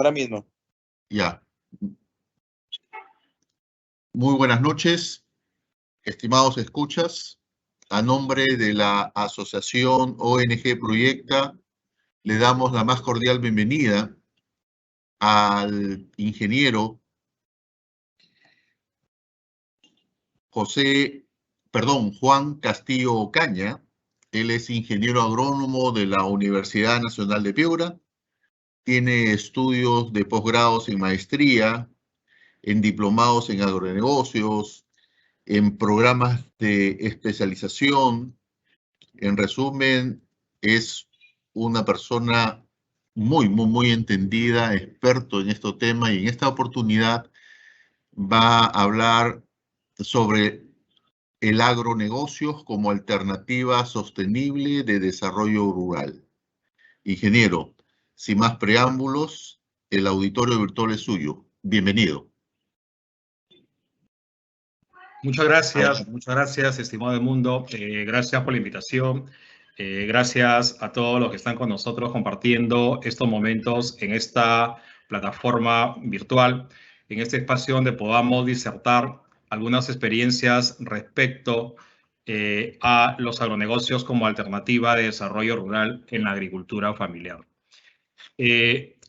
Ahora mismo. Ya. Muy buenas noches, estimados escuchas. A nombre de la Asociación ONG Proyecta, le damos la más cordial bienvenida al ingeniero Juan Castillo Ocaña. Él es ingeniero agrónomo de la Universidad Nacional de Piura. Tiene estudios de posgrados en maestría, en diplomados en agronegocios, en programas de especialización. En resumen, es una persona muy entendida, experto en este tema, y en esta oportunidad va a hablar sobre el agronegocios como alternativa sostenible de desarrollo rural. Ingeniero, sin más preámbulos, el auditorio virtual es suyo. Bienvenido. Muchas gracias, estimado Edmundo. Gracias por la invitación. Gracias a todos los que están con nosotros compartiendo estos momentos en esta plataforma virtual, en este espacio donde podamos disertar algunas experiencias respecto a los agronegocios como alternativa de desarrollo rural en la agricultura familiar.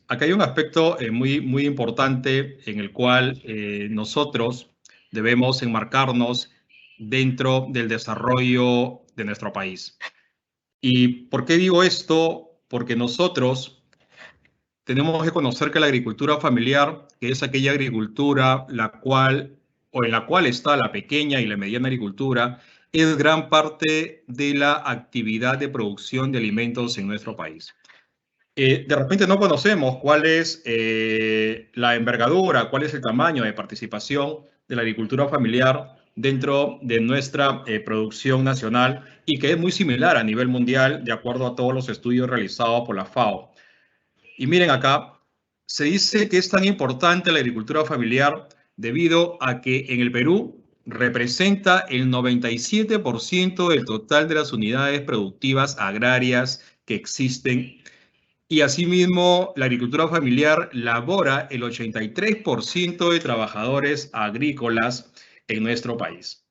Acá hay un aspecto muy importante en el cual nosotros debemos enmarcarnos dentro del desarrollo de nuestro país. ¿Y por qué digo esto? Porque nosotros tenemos que conocer que la agricultura familiar, que es aquella agricultura en la cual está la pequeña y la mediana agricultura, es gran parte de la actividad de producción de alimentos en nuestro país. De repente no conocemos cuál es la envergadura, cuál es el tamaño de participación de la agricultura familiar dentro de nuestra producción nacional y que es muy similar a nivel mundial de acuerdo a todos los estudios realizados por la FAO. Y miren acá, se dice que es tan importante la agricultura familiar debido a que en el Perú representa el 97% del total de las unidades productivas agrarias que existen. Y asimismo, la agricultura familiar labora el 83% de trabajadores agrícolas en nuestro país.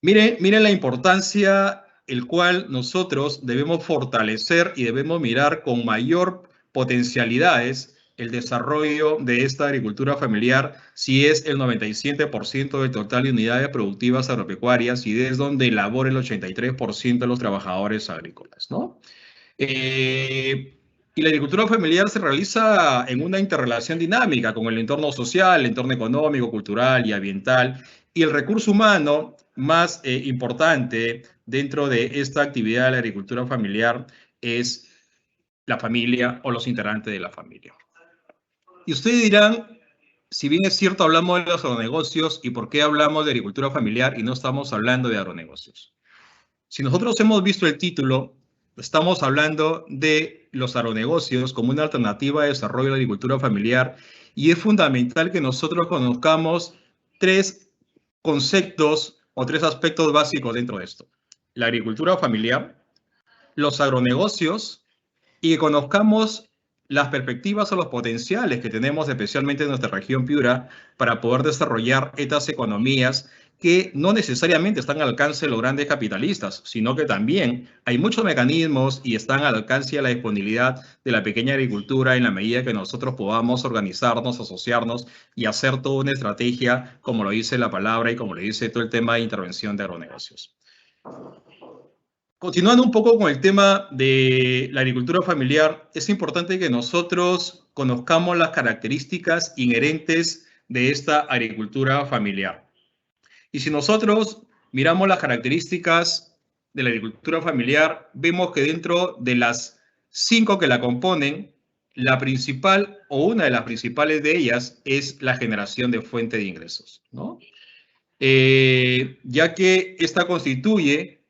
Miren la importancia el cual nosotros debemos fortalecer y debemos mirar con mayor potencialidades el desarrollo de esta agricultura familiar si es el 97% del total de unidades productivas agropecuarias y es donde labora el 83% de los trabajadores agrícolas, ¿no? Y la agricultura familiar se realiza en una interrelación dinámica con el entorno social, el entorno económico, cultural y ambiental. Y el recurso humano más importante dentro de esta actividad de la agricultura familiar es la familia o los integrantes de la familia. Y ustedes dirán, si bien es cierto, hablamos de los agronegocios, ¿y por qué hablamos de agricultura familiar y no estamos hablando de agronegocios? Si nosotros hemos visto el título, estamos hablando de los agronegocios como una alternativa de desarrollo de la agricultura familiar y es fundamental que nosotros conozcamos tres conceptos o tres aspectos básicos dentro de esto. La agricultura familiar, los agronegocios y que conozcamos las perspectivas o los potenciales que tenemos especialmente en nuestra región Piura para poder desarrollar estas economías que no necesariamente están al alcance de los grandes capitalistas, sino que también hay muchos mecanismos y están al alcance de la disponibilidad de la pequeña agricultura en la medida que nosotros podamos organizarnos, asociarnos y hacer toda una estrategia, como lo dice la palabra y como le dice todo el tema de intervención de agronegocios. Continuando un poco con el tema de la agricultura familiar, es importante que nosotros conozcamos las características inherentes de esta agricultura familiar. Y si nosotros miramos las características de la agricultura familiar, vemos que dentro de las 5 que la componen, la principal o una de las principales de ellas es la generación de fuente de ingresos, ¿no? Ya que esta constituye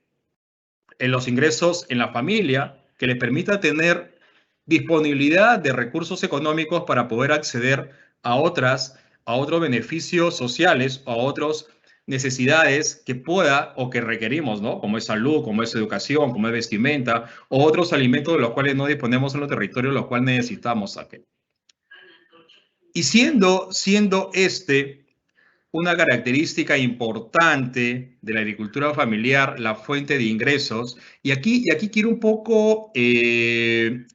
en los ingresos en la familia que les permita tener disponibilidad de recursos económicos para poder acceder a otros beneficios sociales o a otras necesidades que pueda o que requerimos, ¿no? Como es salud, como es educación, como es vestimenta o otros alimentos de los cuales no disponemos en los territorios, los cuales necesitamos aquel. Y siendo una característica importante de la agricultura familiar, la fuente de ingresos, y aquí quiero un poco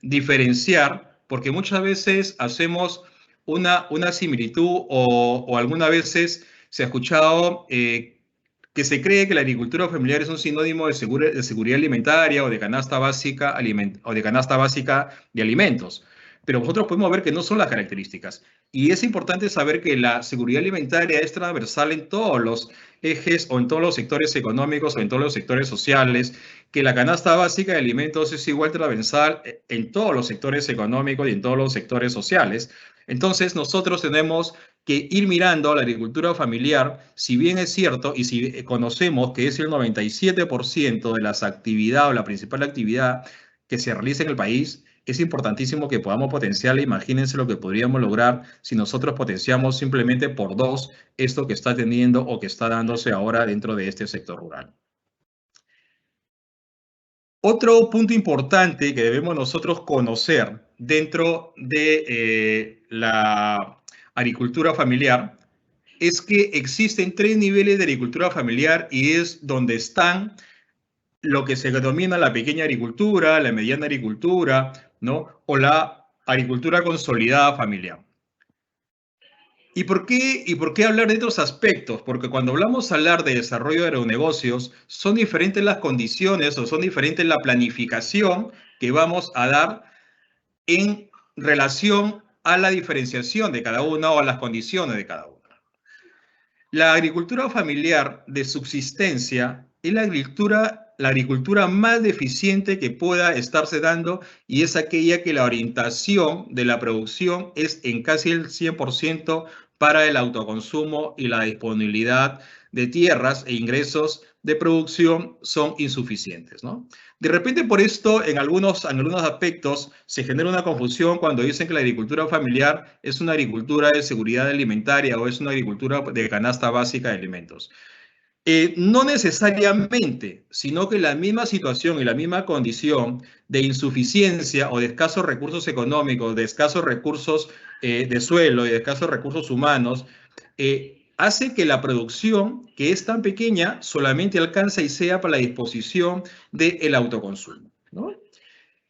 diferenciar, porque muchas veces hacemos una similitud o algunas veces se ha escuchado que se cree que la agricultura familiar es un sinónimo de seguridad alimentaria o de canasta básica de alimentos. Pero nosotros podemos ver que no son las características. Y es importante saber que la seguridad alimentaria es transversal en todos los ejes o en todos los sectores económicos o en todos los sectores sociales, que la canasta básica de alimentos es igual transversal en todos los sectores económicos y en todos los sectores sociales. Entonces nosotros tenemos que ir mirando la agricultura familiar, si bien es cierto y si conocemos que es el 97% de las actividades o la principal actividad que se realiza en el país, es importantísimo que podamos potenciarla. Imagínense lo que podríamos lograr si nosotros potenciamos simplemente por 2 esto que está teniendo o que está dándose ahora dentro de este sector rural. Otro punto importante que debemos nosotros conocer dentro de la agricultura familiar es que existen 3 niveles de agricultura familiar y es donde están lo que se denomina la pequeña agricultura, la mediana agricultura, ¿no? O la agricultura consolidada familiar. ¿Y por qué hablar de otros aspectos? Porque cuando hablar de desarrollo de agronegocios, son diferentes las condiciones o son diferentes la planificación que vamos a dar en relación a la diferenciación de cada una o a las condiciones de cada una. La agricultura familiar de subsistencia es la agricultura más deficiente que pueda estarse dando y es aquella que la orientación de la producción es en casi el 100% para el autoconsumo y la disponibilidad de tierras e ingresos de producción son insuficientes, ¿no? De repente por esto en algunos aspectos se genera una confusión cuando dicen que la agricultura familiar es una agricultura de seguridad alimentaria o es una agricultura de canasta básica de alimentos. No necesariamente, sino que la misma situación y la misma condición de insuficiencia o de escasos recursos económicos, de escasos recursos de suelo y de escasos recursos humanos, hace que la producción, que es tan pequeña, solamente alcanza y sea para la disposición del autoconsumo, ¿no?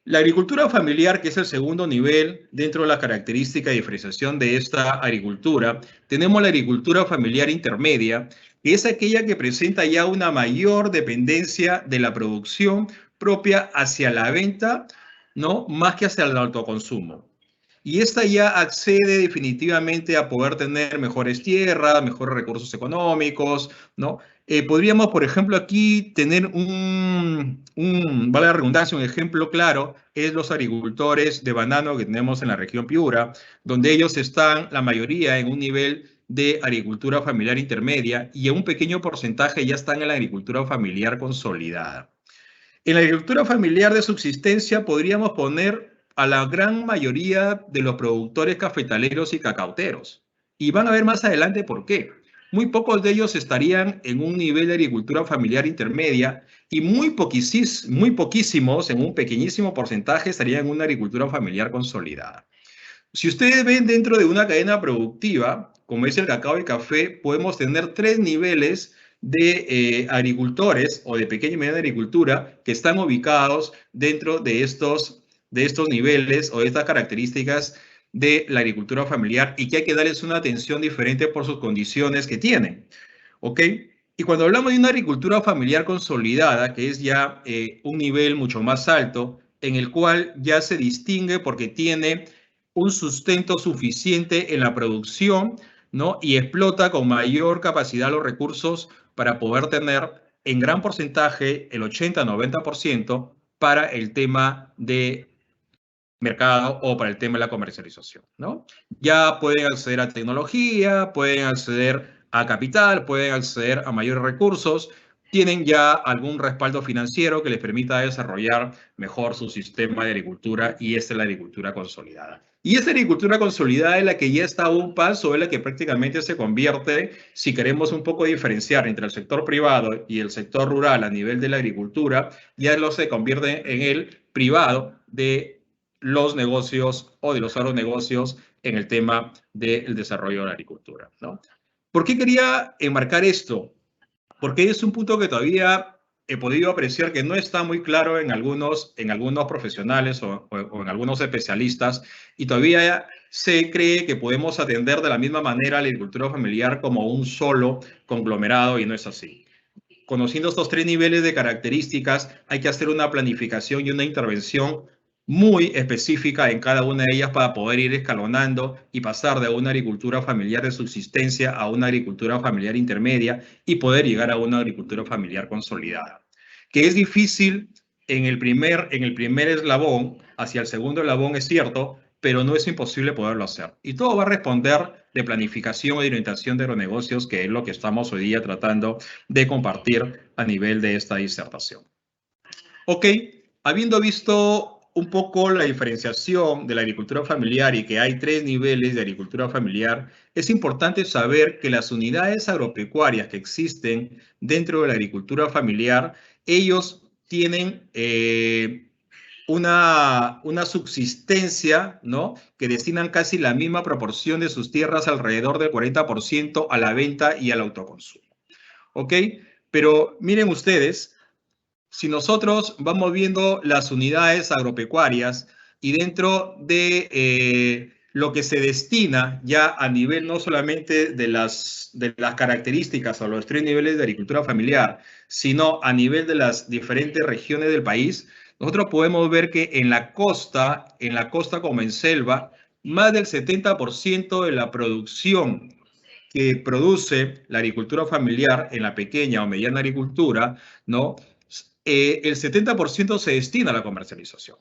La agricultura familiar, que es el segundo nivel dentro de la característica y diferenciación de esta agricultura, tenemos la agricultura familiar intermedia, que es aquella que presenta ya una mayor dependencia de la producción propia hacia la venta, ¿no? Más que hacia el autoconsumo. Y esta ya accede definitivamente a poder tener mejores tierras, mejores recursos económicos, ¿no? Podríamos, por ejemplo, aquí tener vale la redundancia, un ejemplo claro, es los agricultores de banano que tenemos en la región Piura, donde ellos están, la mayoría, en un nivel de agricultura familiar intermedia y un pequeño porcentaje ya están en la agricultura familiar consolidada. En la agricultura familiar de subsistencia podríamos poner a la gran mayoría de los productores cafetaleros y cacauteros. Y van a ver más adelante por qué. Muy pocos de ellos estarían en un nivel de agricultura familiar intermedia y muy poquísimos, en un pequeñísimo porcentaje, estarían en una agricultura familiar consolidada. Si ustedes ven dentro de una cadena productiva, como es el cacao y café, podemos tener 3 niveles de agricultores o de pequeña y mediana agricultura que están ubicados dentro de estos niveles o de estas características de la agricultura familiar y que hay que darles una atención diferente por sus condiciones que tienen. ¿Ok? Y cuando hablamos de una agricultura familiar consolidada, que es ya un nivel mucho más alto, en el cual ya se distingue porque tiene un sustento suficiente en la producción, ¿no? Y explota con mayor capacidad los recursos para poder tener en gran porcentaje, el 80-90%, para el tema de mercado o para el tema de la comercialización, ¿no? Ya pueden acceder a tecnología, pueden acceder a capital, pueden acceder a mayores recursos, tienen ya algún respaldo financiero que les permita desarrollar mejor su sistema de agricultura y esta es la agricultura consolidada. Y esta agricultura consolidada es la que ya está a un paso, es la que prácticamente se convierte, si queremos un poco diferenciar entre el sector privado y el sector rural a nivel de la agricultura, ya lo se convierte en el privado de los negocios o de los agronegocios en el tema del desarrollo de la agricultura, ¿no? ¿Por qué quería enmarcar esto? Porque es un punto que todavía he podido apreciar que no está muy claro en algunos profesionales o en algunos especialistas, y todavía se cree que podemos atender de la misma manera a la agricultura familiar como un solo conglomerado, y no es así. Conociendo estos tres niveles de características, hay que hacer una planificación y una intervención muy específica en cada una de ellas para poder ir escalonando y pasar de una agricultura familiar de subsistencia a una agricultura familiar intermedia y poder llegar a una agricultura familiar consolidada. Que es difícil en el primer eslabón, hacia el segundo eslabón es cierto, pero no es imposible poderlo hacer. Y todo va a responder de planificación y de orientación de los negocios, que es lo que estamos hoy día tratando de compartir a nivel de esta disertación. Ok, habiendo visto un poco la diferenciación de la agricultura familiar y que hay tres niveles de agricultura familiar, es importante saber que las unidades agropecuarias que existen dentro de la agricultura familiar, ellos tienen una subsistencia, ¿no?, que destinan casi la misma proporción de sus tierras, alrededor del 40%, a la venta y al autoconsumo. ¿Ok? Pero miren ustedes, si nosotros vamos viendo las unidades agropecuarias y dentro de lo que se destina ya a nivel no solamente de las características o los tres niveles de agricultura familiar, sino a nivel de las diferentes regiones del país, nosotros podemos ver que en la costa como en selva, más del 70% de la producción que produce la agricultura familiar en la pequeña o mediana agricultura, ¿no?, el 70% se destina a la comercialización.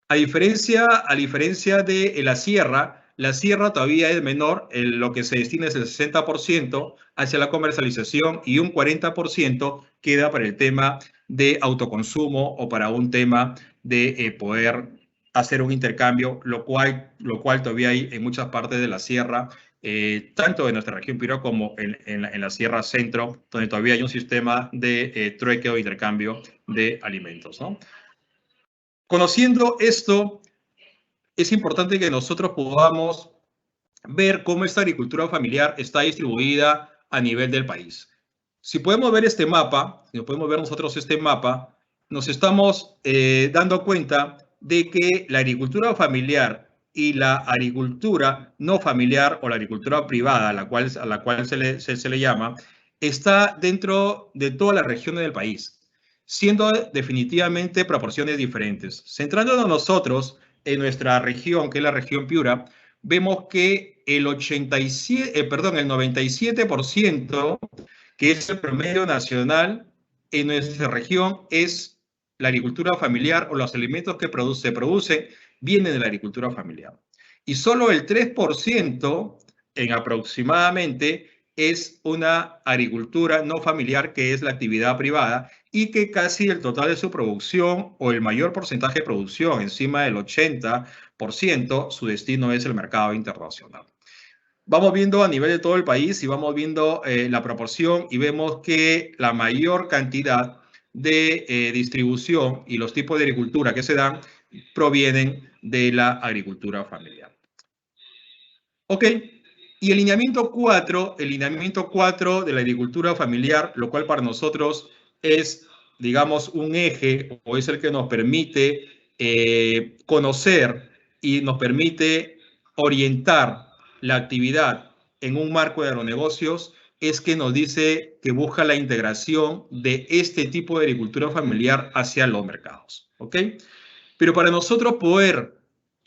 A diferencia de la sierra todavía es menor, lo que se destina es el 60% hacia la comercialización y un 40% queda para el tema de autoconsumo o para un tema de poder hacer un intercambio, lo cual todavía hay en muchas partes de la sierra, tanto en nuestra región Piura como en la Sierra Centro, donde todavía hay un sistema de trueque o intercambio de alimentos, ¿no? Conociendo esto, es importante que nosotros podamos ver cómo esta agricultura familiar está distribuida a nivel del país. Si podemos ver este mapa, si podemos ver nosotros este mapa, nos estamos dando cuenta de que la agricultura familiar y la agricultura no familiar o la agricultura privada, a la cual se le llama, está dentro de todas las regiones del país, siendo definitivamente proporciones diferentes. Centrándonos nosotros en nuestra región, que es la región Piura, vemos que el 97%, que es el promedio nacional en nuestra región, es la agricultura familiar, o los alimentos que se producen vienen de la agricultura familiar. Y solo el 3% en aproximadamente es una agricultura no familiar, que es la actividad privada, y que casi el total de su producción, o el mayor porcentaje de producción, encima del 80%, su destino es el mercado internacional. Vamos viendo a nivel de todo el país y vamos viendo la proporción, y vemos que la mayor cantidad de distribución y los tipos de agricultura que se dan provienen de la agricultura familiar. Ok, y el lineamiento 4 de la agricultura familiar, lo cual para nosotros es, digamos, un eje, o es el que nos permite conocer y nos permite orientar la actividad en un marco de agronegocios, es que nos dice que busca la integración de este tipo de agricultura familiar hacia los mercados. ¿Ok? Pero para nosotros poder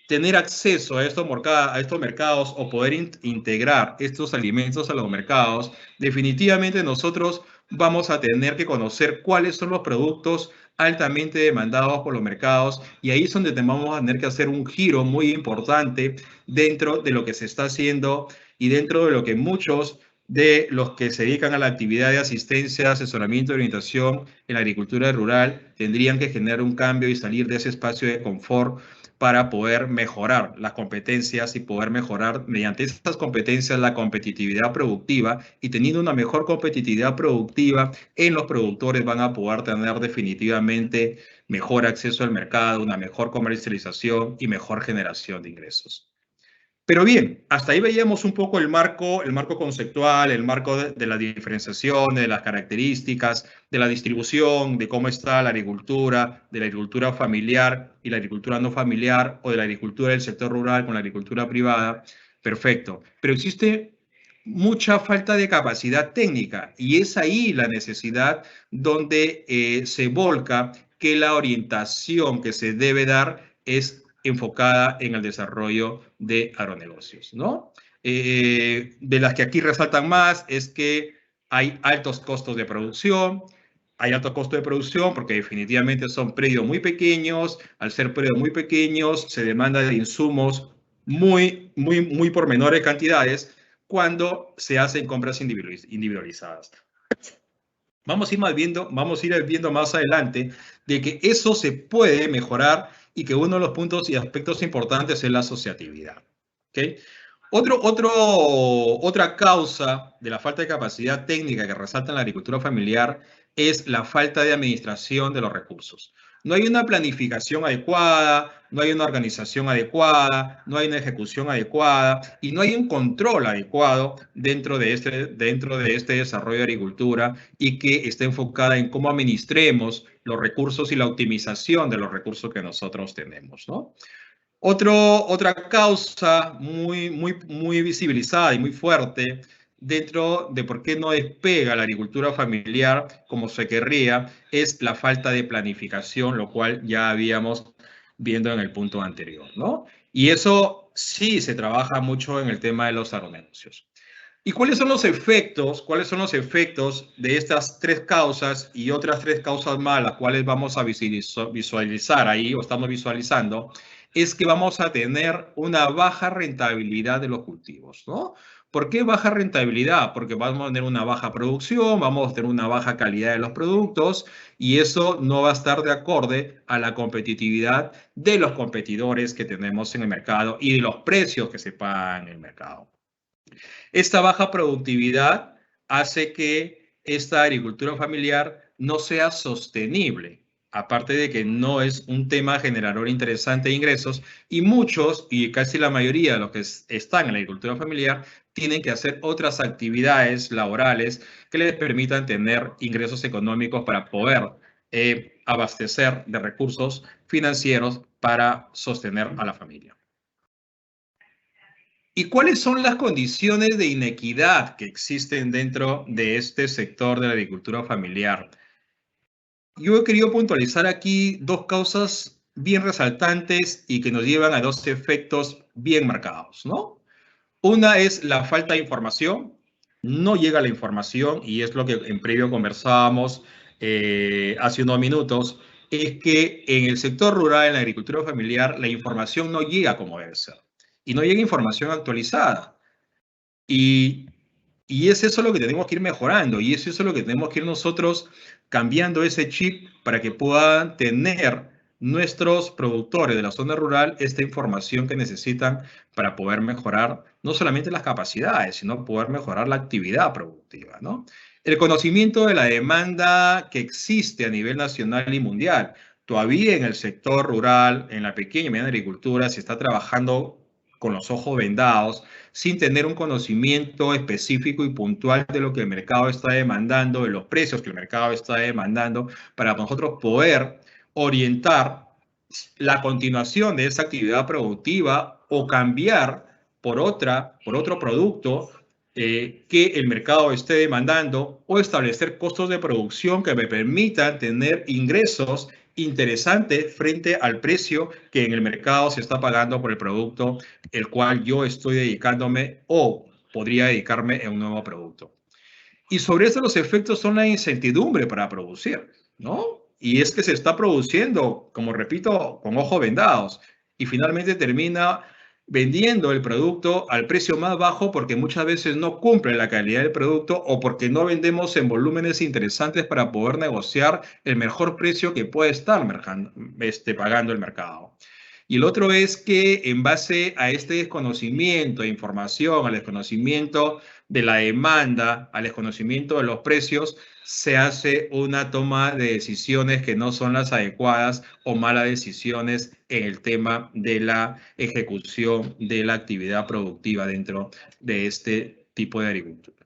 tener acceso a estos mercados o poder integrar estos alimentos a los mercados, definitivamente nosotros vamos a tener que conocer cuáles son los productos altamente demandados por los mercados, y ahí es donde vamos a tener que hacer un giro muy importante dentro de lo que se está haciendo y dentro de lo que muchos de los que se dedican a la actividad de asistencia, asesoramiento y orientación en la agricultura rural tendrían que generar un cambio y salir de ese espacio de confort para poder mejorar las competencias y poder mejorar mediante esas competencias la competitividad productiva, y teniendo una mejor competitividad productiva en los productores van a poder tener definitivamente mejor acceso al mercado, una mejor comercialización y mejor generación de ingresos. Pero bien, hasta ahí veíamos un poco el marco conceptual, el marco de la diferenciación, de las características, de la distribución, de cómo está la agricultura, de la agricultura familiar y la agricultura no familiar, o de la agricultura del sector rural con la agricultura privada. Perfecto. Pero existe mucha falta de capacidad técnica y es ahí la necesidad donde se volca que la orientación que se debe dar es enfocada en el desarrollo de agronegocios, ¿no? De las que aquí resaltan más es que hay altos costos de producción, hay alto costo de producción porque definitivamente son predios muy pequeños, al ser predios muy pequeños se demanda de insumos muy por menores cantidades cuando se hacen compras individualizadas. Vamos a ir viendo más adelante de que eso se puede mejorar y que uno de los puntos y aspectos importantes es la asociatividad. ¿Okay? Otra causa de la falta de capacidad técnica que resalta en la agricultura familiar es la falta de administración de los recursos. No hay una planificación adecuada, no hay una organización adecuada, no hay una ejecución adecuada y no hay un control adecuado dentro de este desarrollo de agricultura y que esté enfocada en cómo administremos los recursos y la optimización de los recursos que nosotros tenemos, ¿no? Otra causa muy visibilizada y muy fuerte dentro de por qué no despega la agricultura familiar como se querría es la falta de planificación, lo cual ya habíamos viendo en el punto anterior, ¿no? Y eso sí se trabaja mucho en el tema de los agronegocios. ¿Y cuáles son los efectos? ¿Cuáles son los efectos de estas tres causas y otras tres causas más, las cuales vamos a visualizar ahí o estamos visualizando? Es que vamos a tener una baja rentabilidad de los cultivos, ¿no? ¿Por qué baja rentabilidad? Porque vamos a tener una baja producción, vamos a tener una baja calidad de los productos y eso no va a estar de acorde a la competitividad de los competidores que tenemos en el mercado y de los precios que se pagan en el mercado. Esta baja productividad hace que esta agricultura familiar no sea sostenible, aparte de que no es un tema generador interesante de ingresos y muchos, y casi la mayoría de los que están en la agricultura familiar, tienen que hacer otras actividades laborales que les permitan tener ingresos económicos para poder abastecer de recursos financieros para sostener a la familia. ¿Y cuáles son las condiciones de inequidad que existen dentro de este sector de la agricultura familiar? Yo he querido puntualizar aquí dos causas bien resaltantes y que nos llevan a dos efectos bien marcados, ¿no? Una es la falta de información. No llega la información y es lo que en previo conversábamos hace unos minutos, es que en el sector rural, en la agricultura familiar, la información no llega como debe ser. Y no llega información actualizada. Y es eso lo que tenemos que ir mejorando y es eso lo que tenemos que ir nosotros cambiando ese chip para que puedan tener nuestros productores de la zona rural esta información que necesitan para poder mejorar no solamente las capacidades, sino poder mejorar la actividad productiva, ¿no? El conocimiento de la demanda que existe a nivel nacional y mundial. Todavía en el sector rural, en la pequeña y mediana agricultura, se está trabajando con los ojos vendados, sin tener un conocimiento específico y puntual de lo que el mercado está demandando, de los precios que el mercado está demandando, para nosotros poder orientar la continuación de esa actividad productiva o cambiar por otro producto que el mercado esté demandando o establecer costos de producción que me permitan tener ingresos interesantes frente al precio que en el mercado se está pagando por el producto el cual yo estoy dedicándome o podría dedicarme a un nuevo producto. Y sobre eso los efectos son la incertidumbre para producir, ¿no? Y es que se está produciendo, como repito, con ojos vendados y finalmente termina vendiendo el producto al precio más bajo porque muchas veces no cumple la calidad del producto o porque no vendemos en volúmenes interesantes para poder negociar el mejor precio que puede estar pagando el mercado. Y el otro es que en base a este desconocimiento de información, al desconocimiento de la demanda, al desconocimiento de los precios, se hace una toma de decisiones que no son las adecuadas o malas decisiones en el tema de la ejecución de la actividad productiva dentro de este tipo de agricultura.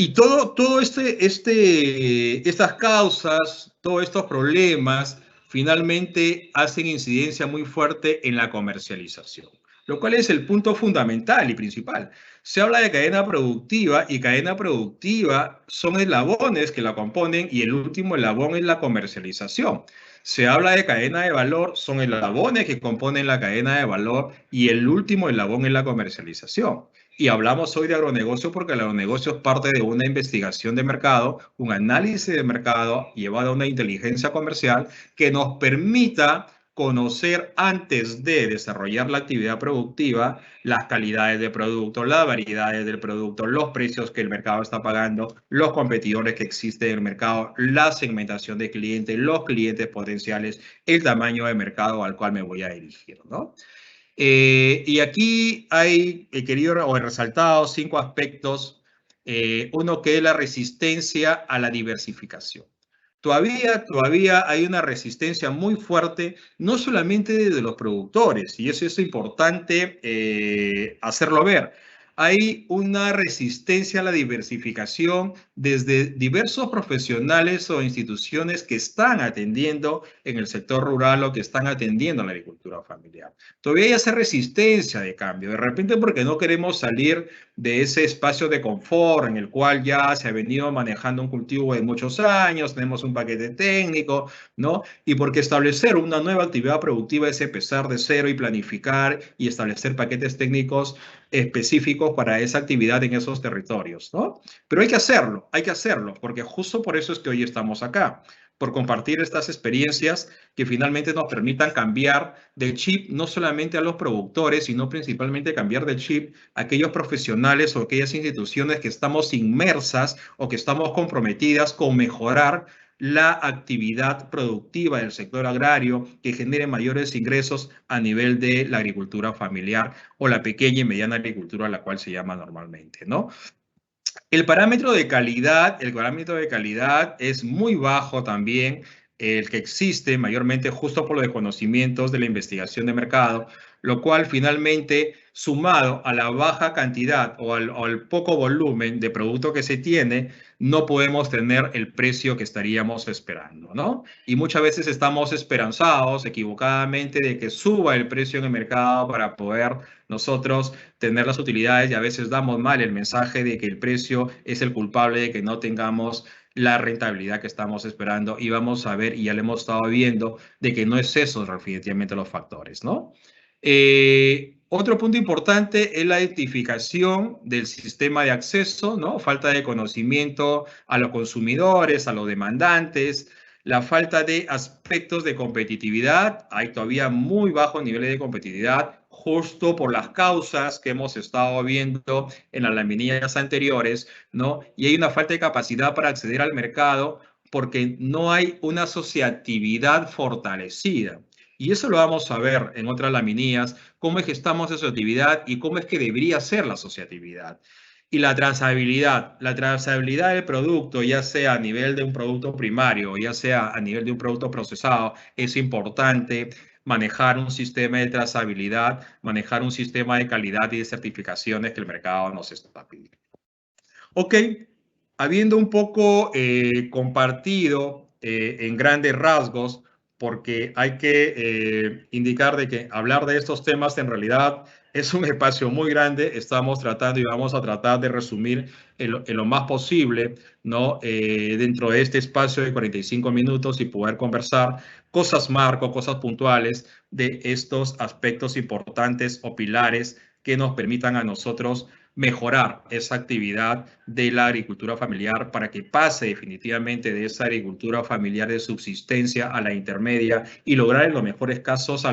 Y todo estas causas, todos estos problemas, finalmente hacen incidencia muy fuerte en la comercialización, lo cual es el punto fundamental y principal. Se habla de cadena productiva y cadena productiva son eslabones que la componen y el último eslabón es la comercialización. Se habla de cadena de valor, son eslabones que componen la cadena de valor y el último eslabón es la comercialización. Y hablamos hoy de agronegocio porque el agronegocio es parte de una investigación de mercado, un análisis de mercado llevado a una inteligencia comercial que nos permita conocer antes de desarrollar la actividad productiva las calidades de producto, las variedades del producto, los precios que el mercado está pagando, los competidores que existen en el mercado, la segmentación de clientes, los clientes potenciales, el tamaño de mercado al cual me voy a dirigir, ¿no? Y aquí he querido o he resaltado 5 aspectos. Uno que es la resistencia a la diversificación. Todavía hay una resistencia muy fuerte, no solamente de los productores, y eso es importante hacerlo ver. Hay una resistencia a la diversificación desde diversos profesionales o instituciones que están atendiendo en el sector rural o que están atendiendo a la agricultura familiar. Todavía hay esa resistencia de cambio, de repente porque no queremos salir de ese espacio de confort en el cual ya se ha venido manejando un cultivo de muchos años, tenemos un paquete técnico, ¿no? Y porque establecer una nueva actividad productiva es empezar de cero y planificar y establecer paquetes técnicos específicos para esa actividad en esos territorios, ¿no? Pero hay que hacerlo, porque justo por eso es que hoy estamos acá, por compartir estas experiencias que finalmente nos permitan cambiar de chip no solamente a los productores, sino principalmente cambiar de chip a aquellos profesionales o aquellas instituciones que estamos inmersas o que estamos comprometidas con mejorar la actividad productiva del sector agrario que genere mayores ingresos a nivel de la agricultura familiar o la pequeña y mediana agricultura a la cual se llama normalmente, ¿no? El parámetro de calidad es muy bajo también, el que existe mayormente justo por los desconocimientos de la investigación de mercado, lo cual finalmente, sumado a la baja cantidad o al poco volumen de producto que se tiene, no podemos tener el precio que estaríamos esperando, ¿no? Y muchas veces estamos esperanzados equivocadamente de que suba el precio en el mercado para poder nosotros tener las utilidades y a veces damos mal el mensaje de que el precio es el culpable de que no tengamos la rentabilidad que estamos esperando y vamos a ver, y ya lo hemos estado viendo, de que no es eso definitivamente los factores, ¿no? Otro punto importante es la identificación del sistema de acceso, ¿no? Falta de conocimiento a los consumidores, a los demandantes, la falta de aspectos de competitividad. Hay todavía muy bajos niveles de competitividad, justo por las causas que hemos estado viendo en las laminillas anteriores, ¿no? Y hay una falta de capacidad para acceder al mercado porque no hay una asociatividad fortalecida. Y eso lo vamos a ver en otras laminillas, cómo es que estamos en asociatividad y cómo es que debería ser la asociatividad. Y la trazabilidad del producto, ya sea a nivel de un producto primario, ya sea a nivel de un producto procesado, es importante manejar un sistema de trazabilidad, manejar un sistema de calidad y de certificaciones que el mercado nos está pidiendo. Ok, habiendo un poco compartido en grandes rasgos, porque hay que indicar de que hablar de estos temas en realidad es un espacio muy grande. Estamos tratando y vamos a tratar de resumir en lo más posible, ¿no? Dentro de este espacio de 45 minutos y poder conversar cosas marco, cosas puntuales de estos aspectos importantes o pilares que nos permitan a nosotros mejorar esa actividad de la agricultura familiar para que pase definitivamente de esa agricultura familiar de subsistencia a la intermedia y lograr en los mejores casos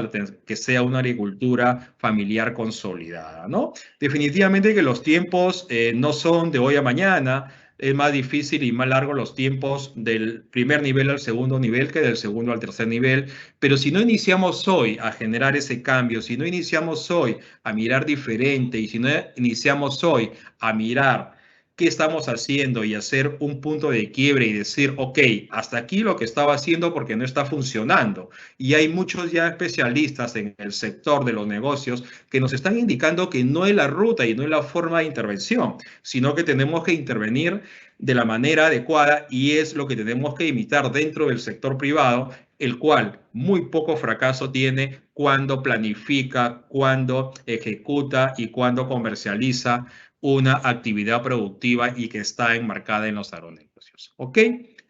que sea una agricultura familiar consolidada, ¿no? Definitivamente que los tiempos no son de hoy a mañana, es más difícil y más largo los tiempos del primer nivel al segundo nivel que del segundo al tercer nivel. Pero si no iniciamos hoy a generar ese cambio, si no iniciamos hoy a mirar diferente y si no iniciamos hoy a mirar qué estamos haciendo y hacer un punto de quiebre y decir, ok, hasta aquí lo que estaba haciendo porque no está funcionando. Y hay muchos ya especialistas en el sector de los negocios que nos están indicando que no es la ruta y no es la forma de intervención, sino que tenemos que intervenir de la manera adecuada y es lo que tenemos que imitar dentro del sector privado, el cual muy poco fracaso tiene cuando planifica, cuando ejecuta y cuando comercializa una actividad productiva y que está enmarcada en los agronegocios. ¿Ok?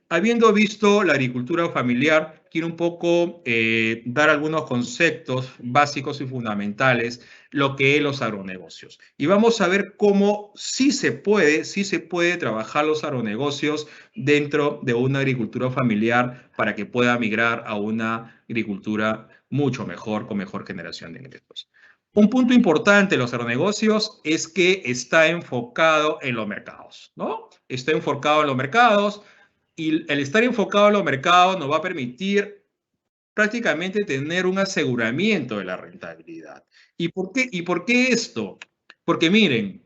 Habiendo visto la agricultura familiar, quiero un poco dar algunos conceptos básicos y fundamentales, lo que es los agronegocios. Y vamos a ver cómo sí se puede trabajar los agronegocios dentro de una agricultura familiar para que pueda migrar a una agricultura mucho mejor, con mejor generación de ingresos. Un punto importante de los agronegocios es que está enfocado en los mercados, ¿no? Está enfocado en los mercados y el estar enfocado en los mercados nos va a permitir prácticamente tener un aseguramiento de la rentabilidad. ¿Y por qué esto? Porque miren,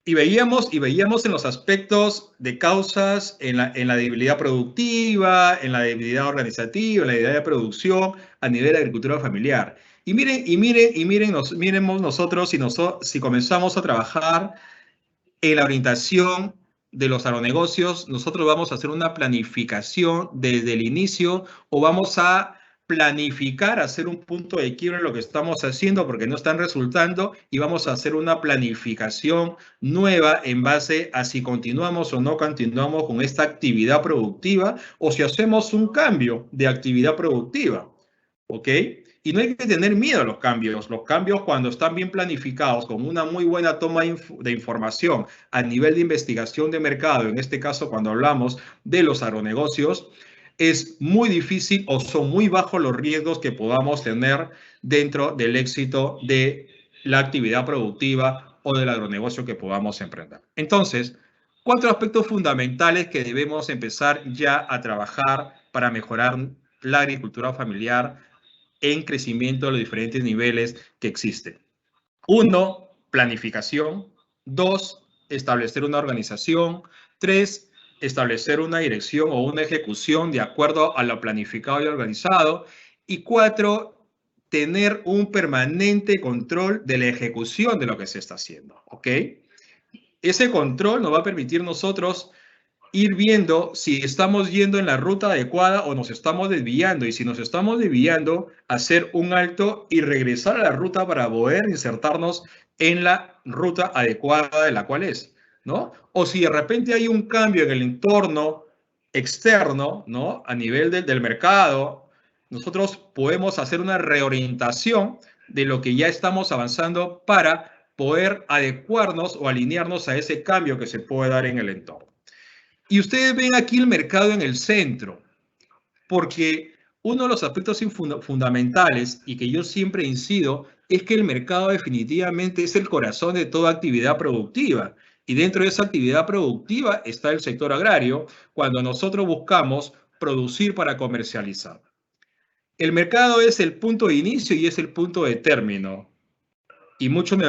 y veíamos en los aspectos de causas, en la debilidad productiva, en la debilidad organizativa, en la debilidad de producción a nivel de agricultura familiar. Miremos nosotros si comenzamos a trabajar en la orientación de los agronegocios, nosotros vamos a hacer una planificación desde el inicio o vamos a planificar, hacer un punto de quiebre en lo que estamos haciendo porque no están resultando y vamos a hacer una planificación nueva en base a si continuamos o no continuamos con esta actividad productiva o si hacemos un cambio de actividad productiva. ¿Ok? Y no hay que tener miedo a los cambios. Los cambios cuando están bien planificados, con una muy buena toma de información a nivel de investigación de mercado, en este caso cuando hablamos de los agronegocios, es muy difícil o son muy bajos los riesgos que podamos tener dentro del éxito de la actividad productiva o del agronegocio que podamos emprender. Entonces, 4 aspectos fundamentales que debemos empezar ya a trabajar para mejorar la agricultura familiar en crecimiento de los diferentes niveles que existen. 1, planificación. 2, establecer una organización. 3, establecer una dirección o una ejecución de acuerdo a lo planificado y organizado. Y 4, tener un permanente control de la ejecución de lo que se está haciendo. ¿Ok? Ese control nos va a permitir nosotros ir viendo si estamos yendo en la ruta adecuada o nos estamos desviando. Y si nos estamos desviando, hacer un alto y regresar a la ruta para poder insertarnos en la ruta adecuada de la cual es, ¿no? O si de repente hay un cambio en el entorno externo, ¿no? A nivel del mercado, nosotros podemos hacer una reorientación de lo que ya estamos avanzando para poder adecuarnos o alinearnos a ese cambio que se puede dar en el entorno. Y ustedes ven aquí el mercado en el centro, porque uno de los aspectos fundamentales y que yo siempre incido es que el mercado definitivamente es el corazón de toda actividad productiva. Y dentro de esa actividad productiva está el sector agrario, cuando nosotros buscamos producir para comercializar. El mercado es el punto de inicio y es el punto de término. Y muchos me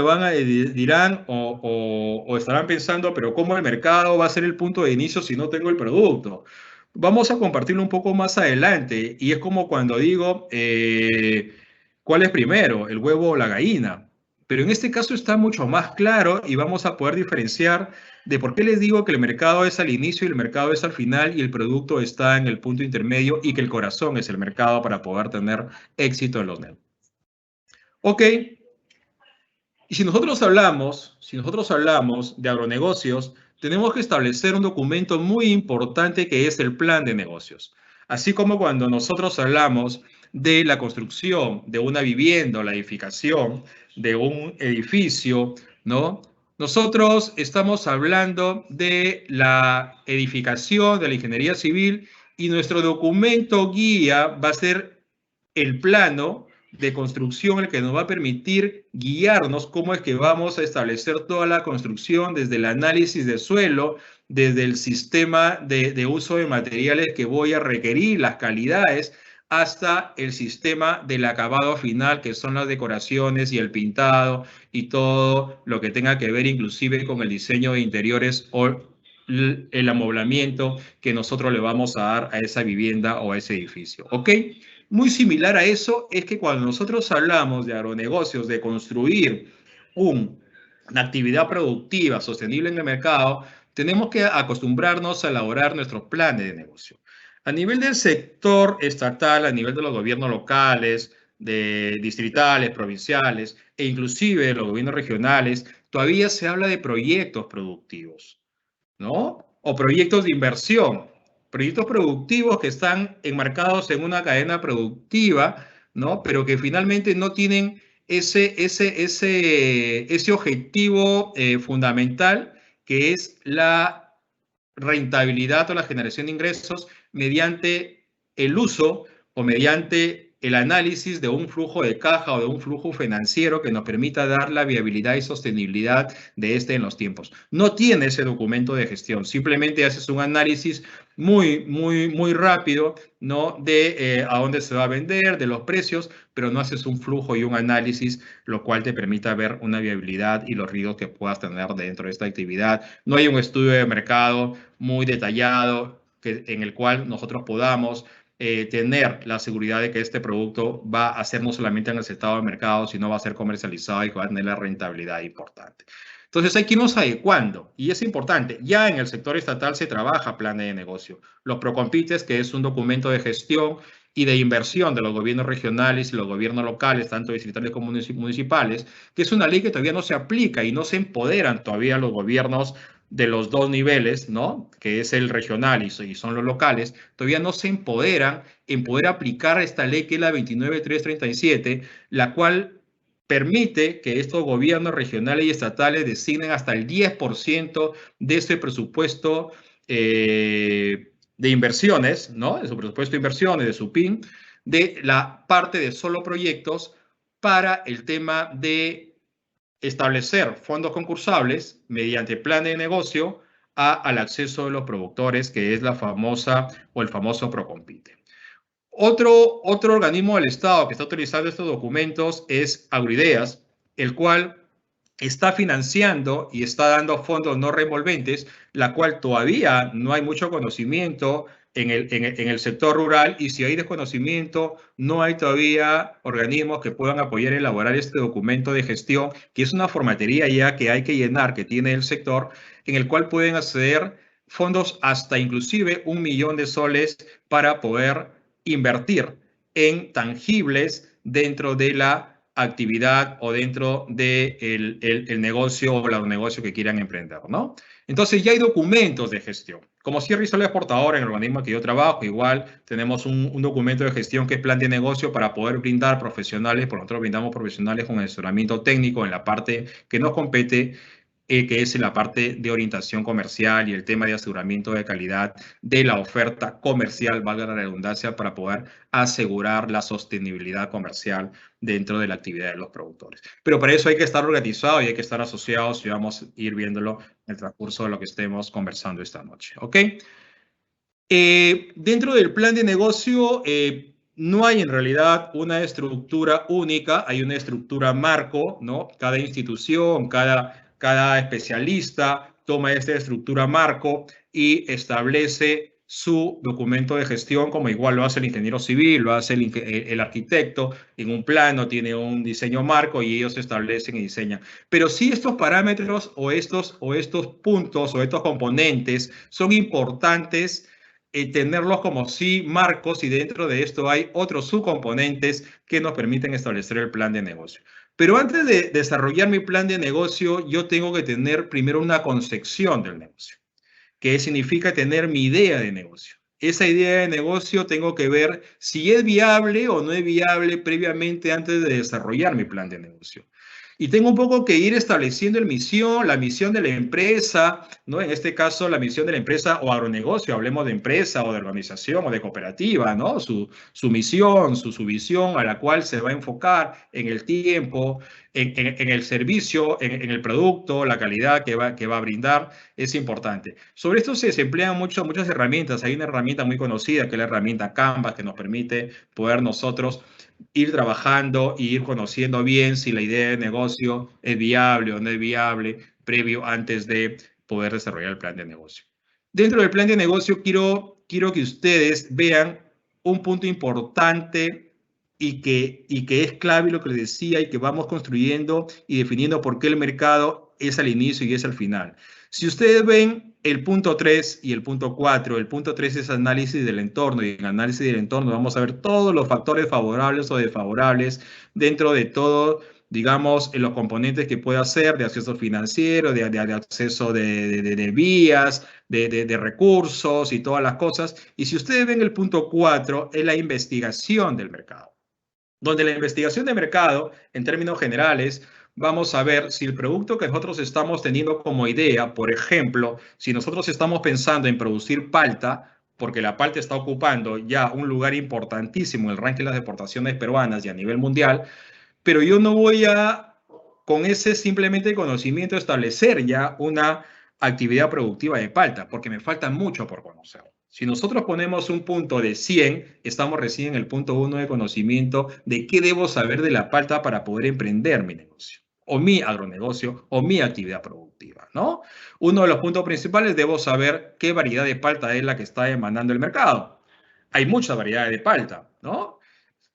dirán o estarán pensando, pero ¿cómo el mercado va a ser el punto de inicio si no tengo el producto? Vamos a compartirlo un poco más adelante. Y es como cuando digo, ¿cuál es primero, el huevo o la gallina? Pero en este caso está mucho más claro y vamos a poder diferenciar de por qué les digo que el mercado es al inicio y el mercado es al final y el producto está en el punto intermedio y que el corazón es el mercado para poder tener éxito en los negocios. Ok. Y si nosotros hablamos de agronegocios, tenemos que establecer un documento muy importante que es el plan de negocios. Así como cuando nosotros hablamos de la construcción de una vivienda o la edificación de un edificio, ¿no? Nosotros estamos hablando de la edificación, de la ingeniería civil y nuestro documento guía va a ser el plano de construcción el que nos va a permitir guiarnos cómo es que vamos a establecer toda la construcción, desde el análisis de suelo, desde el sistema de uso de materiales que voy a requerir, las calidades, hasta el sistema del acabado final, que son las decoraciones y el pintado y todo lo que tenga que ver inclusive con el diseño de interiores o el amoblamiento que nosotros le vamos a dar a esa vivienda o a ese edificio. ¿Ok? Muy similar a eso es que cuando nosotros hablamos de agronegocios, de construir una actividad productiva sostenible en el mercado, tenemos que acostumbrarnos a elaborar nuestros planes de negocio. A nivel del sector estatal, a nivel de los gobiernos locales, de distritales, provinciales e inclusive de los gobiernos regionales, todavía se habla de proyectos productivos, ¿no? O proyectos de inversión, proyectos productivos que están enmarcados en una cadena productiva, ¿no? Pero que finalmente no tienen ese objetivo fundamental, que es la rentabilidad o la generación de ingresos mediante el uso o mediante el análisis de un flujo de caja o de un flujo financiero que nos permita dar la viabilidad y sostenibilidad de este en los tiempos. No tiene ese documento de gestión, simplemente haces un análisis muy rápido, ¿no? De a dónde se va a vender, de los precios, pero no haces un flujo y un análisis, lo cual te permita ver una viabilidad y los riesgos que puedas tener dentro de esta actividad. No hay un estudio de mercado muy detallado en el cual nosotros podamos tener la seguridad de que este producto va a ser no solamente en el estado de mercado, sino va a ser comercializado y que va a tener la rentabilidad importante. Entonces hay que irnos adecuando, y es importante. Ya en el sector estatal se trabaja planes de negocio. Los Procompites, que es un documento de gestión y de inversión de los gobiernos regionales y los gobiernos locales, tanto distritales como municipales, que es una ley que todavía no se aplica y no se empoderan todavía los gobiernos de los dos niveles, ¿no? Que es el regional y son los locales, todavía no se empoderan en poder aplicar esta ley que es la 29337, la cual permite que estos gobiernos regionales y estatales designen hasta el 10% de ese presupuesto de inversiones, ¿no? De su presupuesto de inversiones, de su PIN, de la parte de solo proyectos para el tema de establecer fondos concursables mediante plan de negocio al acceso de los productores, que es la famosa o el famoso Procompite. Otro organismo del Estado que está utilizando estos documentos es Agroideas, el cual está financiando y está dando fondos no revolventes, la cual todavía no hay mucho conocimiento en el sector rural, y si hay desconocimiento, no hay todavía organismos que puedan apoyar y elaborar este documento de gestión, que es una formatería ya que hay que llenar, que tiene el sector, en el cual pueden acceder fondos hasta inclusive 1 millón de soles para poder invertir en tangibles dentro de la actividad o dentro del el negocio o el negocio que quieran emprender, ¿no? Entonces ya hay documentos de gestión. Como Sierra Sol Exportador, en el organismo que yo trabajo, igual tenemos un documento de gestión que es plan de negocio para poder brindar profesionales, por nosotros brindamos profesionales con asesoramiento técnico en la parte que nos compete, que es en la parte de orientación comercial y el tema de aseguramiento de calidad de la oferta comercial, valga la redundancia, para poder asegurar la sostenibilidad comercial dentro de la actividad de los productores. Pero para eso hay que estar organizado y hay que estar asociados, y vamos a ir viéndolo en el transcurso de lo que estemos conversando esta noche. ¿Ok? Dentro del plan de negocio, no hay en realidad una estructura única, hay una estructura marco, ¿no? Cada institución, cada especialista toma esta estructura marco y establece su documento de gestión, como igual lo hace el ingeniero civil, lo hace el arquitecto, en un plano tiene un diseño marco y ellos establecen y diseñan. Pero sí, estos parámetros o estos puntos o estos componentes son importantes tenerlos como sí marcos, y dentro de esto hay otros subcomponentes que nos permiten establecer el plan de negocio. Pero antes de desarrollar mi plan de negocio, yo tengo que tener primero una concepción del negocio, que significa tener mi idea de negocio. Esa idea de negocio tengo que ver si es viable o no es viable previamente antes de desarrollar mi plan de negocio. Y tengo un poco que ir estableciendo la misión de la empresa, ¿no? En este caso, la misión de la empresa o agronegocio, hablemos de empresa o de organización o de cooperativa, ¿no? Su misión, su visión a la cual se va a enfocar en el tiempo, en el servicio, en el producto, la calidad que va a brindar, es importante. Sobre esto se emplean muchas herramientas. Hay una herramienta muy conocida que es la herramienta Canvas, que nos permite poder nosotros ir trabajando y ir conociendo bien si la idea de negocio es viable o no es viable previo antes de poder desarrollar el plan de negocio. Dentro del plan de negocio quiero que ustedes vean un punto importante y que es clave lo que les decía y que vamos construyendo y definiendo por qué el mercado es al inicio y es al final. Si ustedes ven el punto 3 y el punto 4, el punto 3 es análisis del entorno y en análisis del entorno vamos a ver todos los factores favorables o desfavorables dentro de todo, digamos, en los componentes que puede hacer de acceso financiero, de acceso de vías, de recursos y todas las cosas. Y si ustedes ven el punto 4, es la investigación del mercado, donde la investigación de mercado, en términos generales, vamos a ver si el producto que nosotros estamos teniendo como idea, por ejemplo, si nosotros estamos pensando en producir palta, porque la palta está ocupando ya un lugar importantísimo en el ranking de las exportaciones peruanas y a nivel mundial, pero yo no voy a, con ese simplemente conocimiento, establecer ya una actividad productiva de palta, porque me falta mucho por conocer. Si nosotros ponemos un punto de 100, estamos recién en el punto 1 de conocimiento de qué debo saber de la palta para poder emprender mi negocio, o mi agronegocio, o mi actividad productiva, ¿no? Uno de los puntos principales, debo saber qué variedad de palta es la que está demandando el mercado. Hay mucha variedad de palta, ¿no?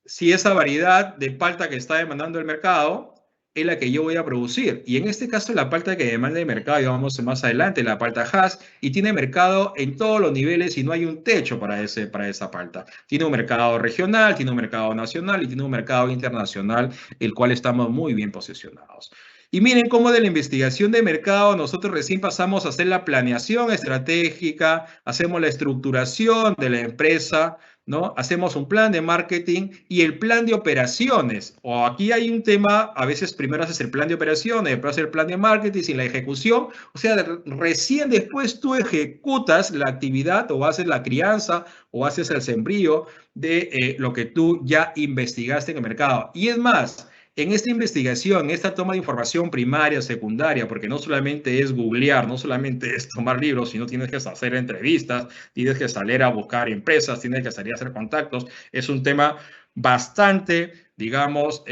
Si esa variedad de palta que está demandando el mercado es la que yo voy a producir. Y en este caso, la palta que demanda el mercado, ya vamos más adelante, la palta Hass, y tiene mercado en todos los niveles y no hay un techo para esa palta. Tiene un mercado regional, tiene un mercado nacional y tiene un mercado internacional, el cual estamos muy bien posicionados. Y miren cómo de la investigación de mercado nosotros recién pasamos a hacer la planeación estratégica, hacemos la estructuración de la empresa, ¿no? Hacemos un plan de marketing y el plan de operaciones. O aquí hay un tema, a veces primero haces el plan de operaciones, después haces el plan de marketing y la ejecución. O sea, recién después tú ejecutas la actividad o haces la crianza o haces el sembrío de lo que tú ya investigaste en el mercado. Y es más, en esta investigación, en esta toma de información primaria, secundaria, porque no solamente es googlear, no solamente es tomar libros, sino tienes que hacer entrevistas, tienes que salir a buscar empresas, tienes que salir a hacer contactos. Es un tema bastante, digamos,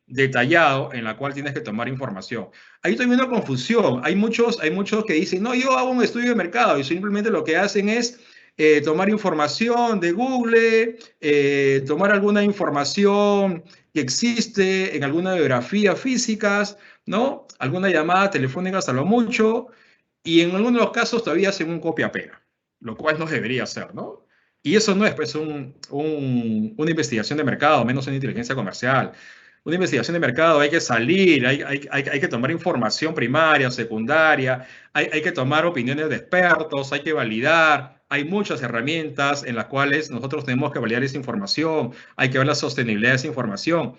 detallado en la cual tienes que tomar información. Hay también una confusión. Hay muchos que dicen, no, yo hago un estudio de mercado y simplemente lo que hacen es tomar información de Google, tomar alguna información que existe en alguna biografía físicas, ¿no? Alguna llamada telefónica hasta lo mucho, y en algunos de los casos todavía hacen un copia-pega, lo cual no debería ser, ¿no? Y eso no es pues una investigación de mercado, menos una inteligencia comercial. Una investigación de mercado hay que salir, hay que tomar información primaria, secundaria, hay que tomar opiniones de expertos, hay que validar. Hay muchas herramientas en las cuales nosotros tenemos que validar esa información, hay que ver la sostenibilidad de esa información,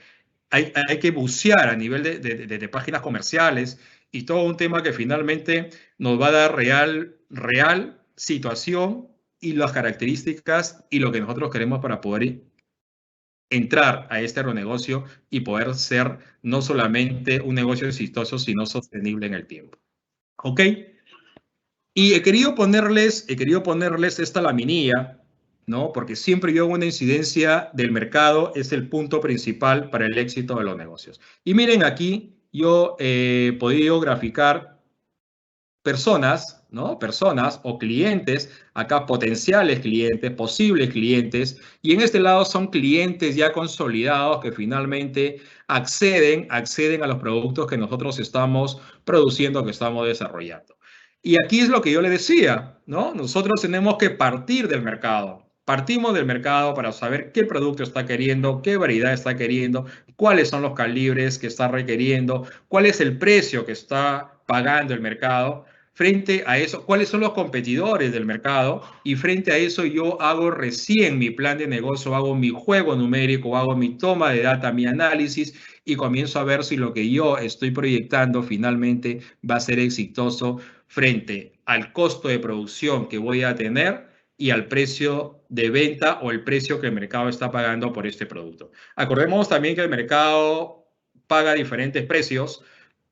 hay que bucear a nivel de páginas comerciales y todo un tema que finalmente nos va a dar real situación y las características y lo que nosotros queremos para poder entrar a este agronegocio y poder ser no solamente un negocio exitoso, sino sostenible en el tiempo. ¿Ok? Y he querido ponerles esta laminilla, ¿no? Porque siempre yo hago una incidencia del mercado, es el punto principal para el éxito de los negocios. Y miren aquí, yo he podido graficar personas, ¿no? Personas o clientes, acá potenciales clientes, posibles clientes, y en este lado son clientes ya consolidados que finalmente acceden a los productos que nosotros estamos produciendo, que estamos desarrollando. Y aquí es lo que yo le decía, ¿no? Nosotros tenemos que partir del mercado. Partimos del mercado para saber qué producto está queriendo, qué variedad está queriendo, cuáles son los calibres que está requiriendo, cuál es el precio que está pagando el mercado, Frente a eso, ¿cuáles son los competidores del mercado? Y frente a eso yo hago recién mi plan de negocio, hago mi juego numérico, hago mi toma de data, mi análisis y comienzo a ver si lo que yo estoy proyectando finalmente va a ser exitoso frente al costo de producción que voy a tener y al precio de venta o el precio que el mercado está pagando por este producto. Acordemos también que el mercado paga diferentes precios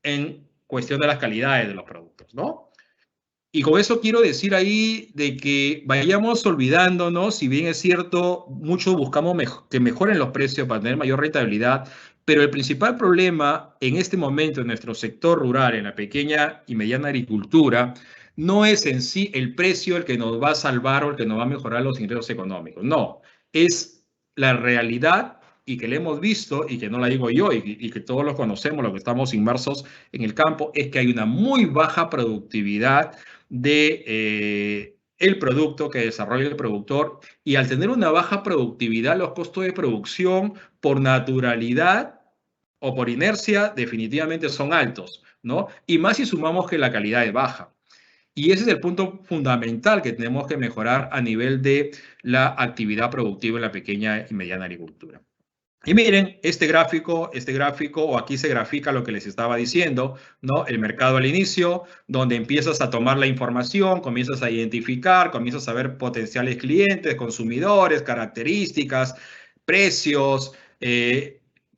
en cuestión de las calidades de los productos, ¿no? Y con eso quiero decir ahí de que vayamos olvidándonos, si bien es cierto, muchos buscamos que mejoren los precios para tener mayor rentabilidad, pero el principal problema en este momento en nuestro sector rural, en la pequeña y mediana agricultura, no es en sí el precio el que nos va a salvar o el que nos va a mejorar los ingresos económicos, no, es la realidad y que le hemos visto y que no la digo yo y que todos lo conocemos, los que estamos inmersos en el campo, es que hay una muy baja productividad de el producto que desarrolla el productor y al tener una baja productividad, los costos de producción por naturalidad o por inercia definitivamente son altos, ¿no? Y más si sumamos que la calidad es baja. Y ese es el punto fundamental que tenemos que mejorar a nivel de la actividad productiva en la pequeña y mediana agricultura. Y miren, este gráfico, o aquí se grafica lo que les estaba diciendo, ¿no? El mercado al inicio, donde empiezas a tomar la información, comienzas a identificar, comienzas a ver potenciales clientes, consumidores, características, precios,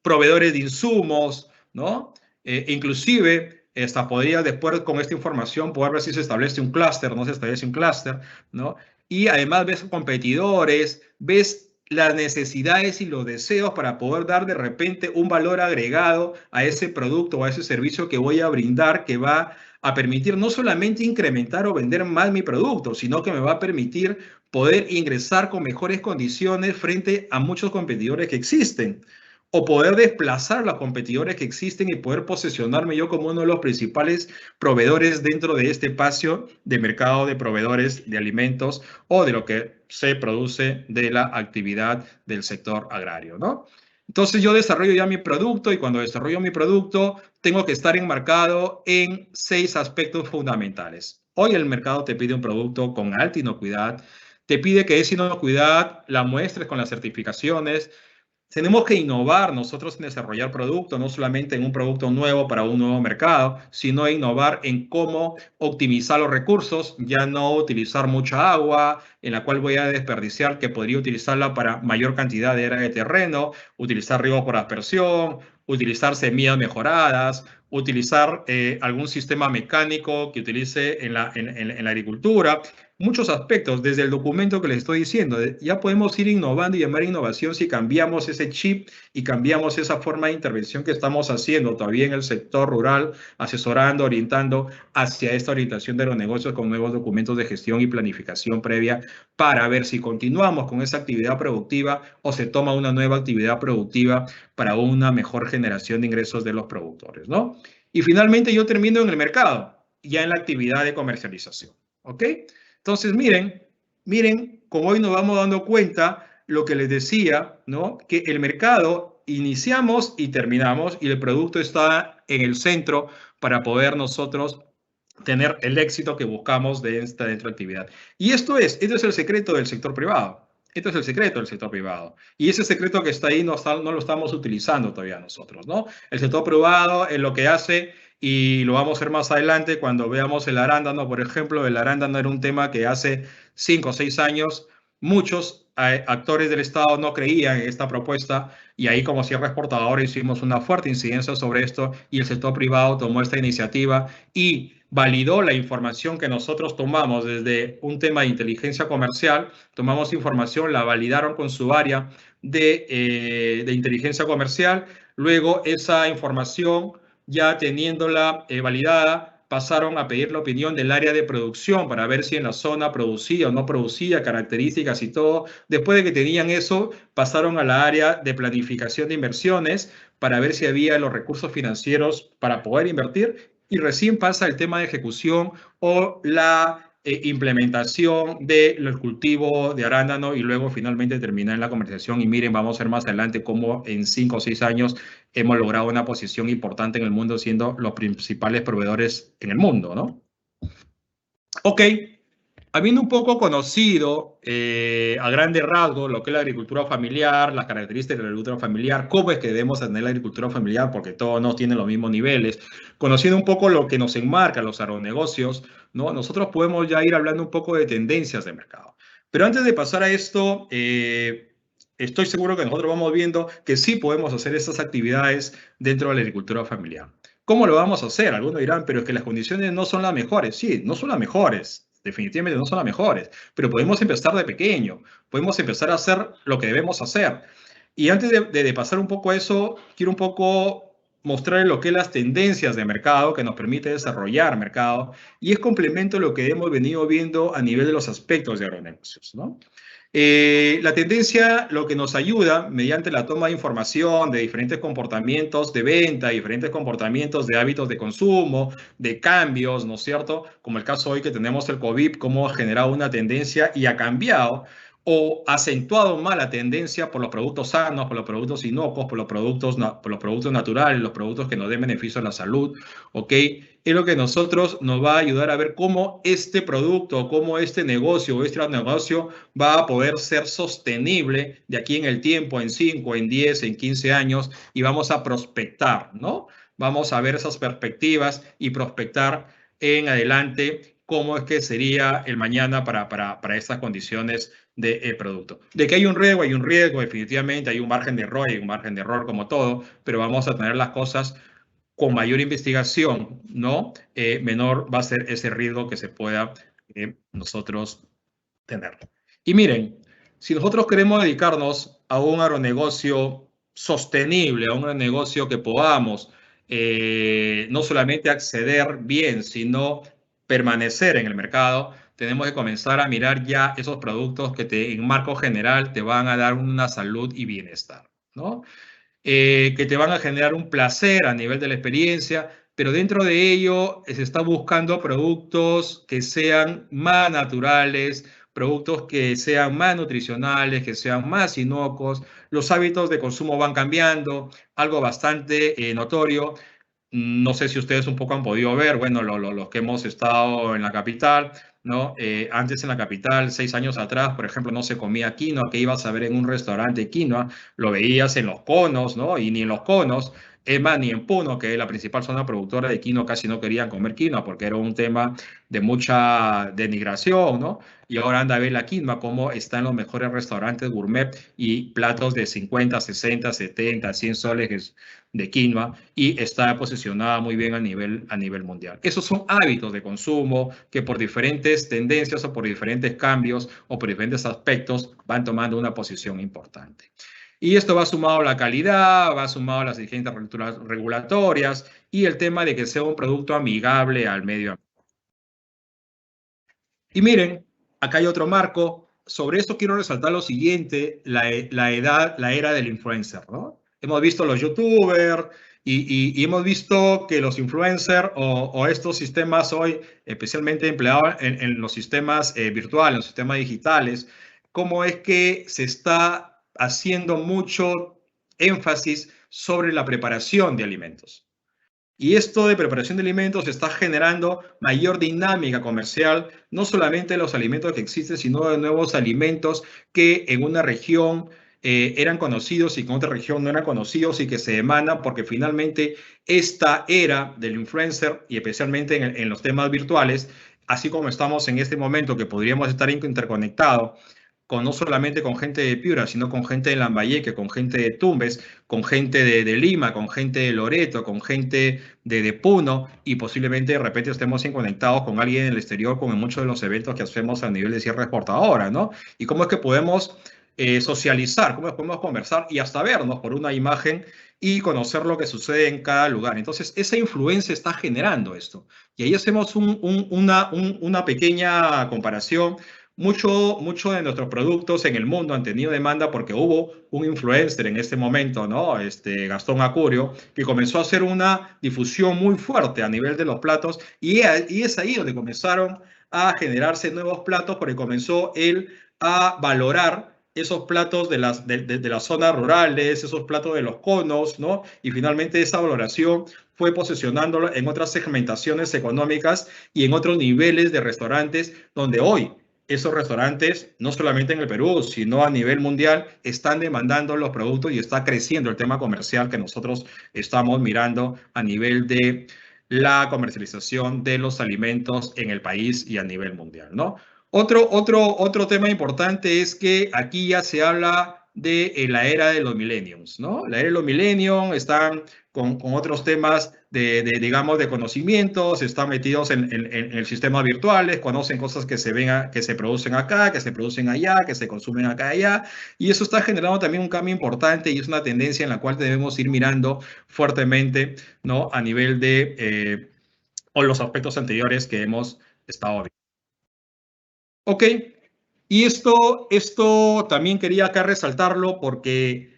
proveedores de insumos, ¿no? Inclusive, hasta podría después con esta información poder ver si se establece un clúster, no se establece un clúster, ¿no? Y además ves competidores, ves las necesidades y los deseos para poder dar de repente un valor agregado a ese producto o a ese servicio que voy a brindar, que va a permitir no solamente incrementar o vender más mi producto, sino que me va a permitir poder ingresar con mejores condiciones frente a muchos competidores que existen, o poder desplazar a los competidores que existen y poder posicionarme yo como uno de los principales proveedores dentro de este espacio de mercado de proveedores de alimentos o de lo que se produce de la actividad del sector agrario, ¿no? Entonces yo desarrollo ya mi producto y cuando desarrollo mi producto tengo que estar enmarcado en 6 aspectos fundamentales. Hoy el mercado te pide un producto con alta inocuidad, te pide que esa inocuidad la muestres con las certificaciones. Tenemos que innovar nosotros en desarrollar productos, no solamente en un producto nuevo para un nuevo mercado, sino innovar en cómo optimizar los recursos, ya no utilizar mucha agua, en la cual voy a desperdiciar, que podría utilizarla para mayor cantidad de área de terreno, utilizar riego por aspersión, utilizar semillas mejoradas, utilizar algún sistema mecánico que utilice en la agricultura. Muchos aspectos, desde el documento que les estoy diciendo, ya podemos ir innovando y llamar innovación si cambiamos ese chip y cambiamos esa forma de intervención que estamos haciendo todavía en el sector rural, asesorando, orientando hacia esta orientación de los negocios con nuevos documentos de gestión y planificación previa para ver si continuamos con esa actividad productiva o se toma una nueva actividad productiva para una mejor generación de ingresos de los productores, ¿no? Y finalmente yo termino en el mercado, ya en la actividad de comercialización, ¿ok? Entonces, miren cómo hoy nos vamos dando cuenta lo que les decía, ¿no? Que el mercado iniciamos y terminamos y el producto está en el centro para poder nosotros tener el éxito que buscamos de esta actividad. Y esto es el secreto del sector privado. Esto es el secreto del sector privado. Y ese secreto que está ahí no lo estamos utilizando todavía nosotros, ¿no? El sector privado es lo que hace, y lo vamos a hacer más adelante cuando veamos el arándano, por ejemplo. El arándano era un tema que hace 5 o 6 años muchos actores del Estado no creían en esta propuesta y ahí como cierre exportador hicimos una fuerte incidencia sobre esto y el sector privado tomó esta iniciativa y validó la información que nosotros tomamos desde un tema de inteligencia comercial. Tomamos información, la validaron con su área de inteligencia comercial. Luego esa información, ya teniéndola validada, pasaron a pedir la opinión del área de producción para ver si en la zona producía o no producía, características y todo. Después de que tenían eso, pasaron a la área de planificación de inversiones para ver si había los recursos financieros para poder invertir. Y recién pasa el tema de ejecución o la implementación del cultivo de arándano y luego finalmente terminar en la comercialización. Y miren, vamos a ver más adelante cómo en 5 o 6 años hemos logrado una posición importante en el mundo siendo los principales proveedores en el mundo, ¿no? Ok, habiendo un poco conocido a grandes rasgos lo que es la agricultura familiar, las características de la agricultura familiar, cómo es que debemos tener la agricultura familiar, porque todos no tienen los mismos niveles, conociendo un poco lo que nos enmarca los agronegocios, ¿no? Nosotros podemos ya ir hablando un poco de tendencias de mercado. Pero antes de pasar a esto, estoy seguro que nosotros vamos viendo que sí podemos hacer estas actividades dentro de la agricultura familiar. ¿Cómo lo vamos a hacer? Algunos dirán, pero es que las condiciones no son las mejores. Sí, no son las mejores. Definitivamente no son las mejores, pero podemos empezar de pequeño, podemos empezar a hacer lo que debemos hacer. Y antes de pasar un poco a eso, quiero un poco mostrar lo que es las tendencias de mercado que nos permite desarrollar mercado y es complemento a lo que hemos venido viendo a nivel de los aspectos de agronegocios, ¿no? La tendencia lo que nos ayuda mediante la toma de información de diferentes comportamientos de venta, diferentes comportamientos de hábitos de consumo, de cambios, ¿no es cierto? Como el caso hoy que tenemos el COVID, cómo ha generado una tendencia y ha cambiado o acentuado más la tendencia por los productos sanos, por los productos inocuos, por los productos naturales, los productos que nos den beneficio a la salud, ¿ok? Es lo que nosotros nos va a ayudar a ver cómo este producto, cómo este negocio o este negocio va a poder ser sostenible de aquí en el tiempo, en 5, en 10, en 15 años, y vamos a prospectar, ¿no? Vamos a ver esas perspectivas y prospectar en adelante cómo es que sería el mañana para estas condiciones de producto. De que hay un riesgo, definitivamente, hay un margen de error como todo, pero vamos a tener las cosas con mayor investigación, ¿no? Menor va a ser ese riesgo que se pueda nosotros tener. Y miren, si nosotros queremos dedicarnos a un agronegocio sostenible, a un negocio que podamos no solamente acceder bien, sino permanecer en el mercado, tenemos que comenzar a mirar ya esos productos que en marco general te van a dar una salud y bienestar, ¿no? Que te van a generar un placer a nivel de la experiencia, pero dentro de ello se está buscando productos que sean más naturales, productos que sean más nutricionales, que sean más inocuos. Los hábitos de consumo van cambiando, algo bastante notorio. No sé si ustedes un poco han podido ver, bueno, los que hemos estado en la capital, ¿no? Antes en la capital, 6 años atrás, por ejemplo, no se comía quinoa, que ibas a ver en un restaurante quinoa, lo veías en los conos, ¿no? Y ni en los conos, es más, ni en Puno, que es la principal zona productora de quinoa, casi no querían comer quinoa porque era un tema de mucha denigración, ¿no? Y ahora anda a ver la quinoa, cómo está en los mejores restaurantes gourmet y platos de 50, 60, 70, 100 soles de quinoa y está posicionada muy bien a nivel mundial. Esos son hábitos de consumo que por diferentes tendencias o por diferentes cambios o por diferentes aspectos van tomando una posición importante. Y esto va sumado a la calidad, va sumado a las exigencias regulatorias y el tema de que sea un producto amigable al medio ambiente. Y miren, acá hay otro marco. Sobre esto quiero resaltar lo siguiente, la era del influencer, ¿no? Hemos visto los youtubers y hemos visto que los influencers o estos sistemas hoy, especialmente empleados en los sistemas virtuales, en los sistemas digitales, cómo es que se está haciendo mucho énfasis sobre la preparación de alimentos. Y esto de preparación de alimentos está generando mayor dinámica comercial, no solamente de los alimentos que existen, sino de nuevos alimentos que en una región eran conocidos y que en otra región no eran conocidos y que se demandan porque finalmente esta era del influencer y especialmente en los temas virtuales, así como estamos en este momento que podríamos estar interconectados, no solamente con gente de Piura, sino con gente de Lambayeque, con gente de Tumbes, con gente de Lima, con gente de Loreto, con gente de Puno, y posiblemente de repente estemos conectados con alguien en el exterior, como en muchos de los eventos que hacemos a nivel de cierre exportadora, ¿no? Y cómo es que podemos socializar, cómo podemos conversar y hasta vernos por una imagen y conocer lo que sucede en cada lugar. Entonces, esa influencia está generando esto. Y ahí hacemos una pequeña comparación. Mucho de nuestros productos en el mundo han tenido demanda porque hubo un influencer en este momento, ¿no? Gastón Acurio, que comenzó a hacer una difusión muy fuerte a nivel de los platos y es ahí donde comenzaron a generarse nuevos platos porque comenzó él a valorar esos platos de las zonas rurales, esos platos de los conos, ¿no? Y finalmente esa valoración fue posicionándolo en otras segmentaciones económicas y en otros niveles de restaurantes, donde hoy esos restaurantes, no solamente en el Perú, sino a nivel mundial, están demandando los productos y está creciendo el tema comercial que nosotros estamos mirando a nivel de la comercialización de los alimentos en el país y a nivel mundial, ¿no? Otro tema importante es que aquí ya se habla de la era de los millennials, ¿no? La era de los millennials están con otros temas digamos, de conocimientos, están metidos en el sistema virtuales, conocen cosas que se producen acá, que se producen allá, que se consumen acá y allá, y eso está generando también un cambio importante y es una tendencia en la cual debemos ir mirando fuertemente, ¿no? A nivel de o los aspectos anteriores que hemos estado viendo. Ok, y esto también quería acá resaltarlo porque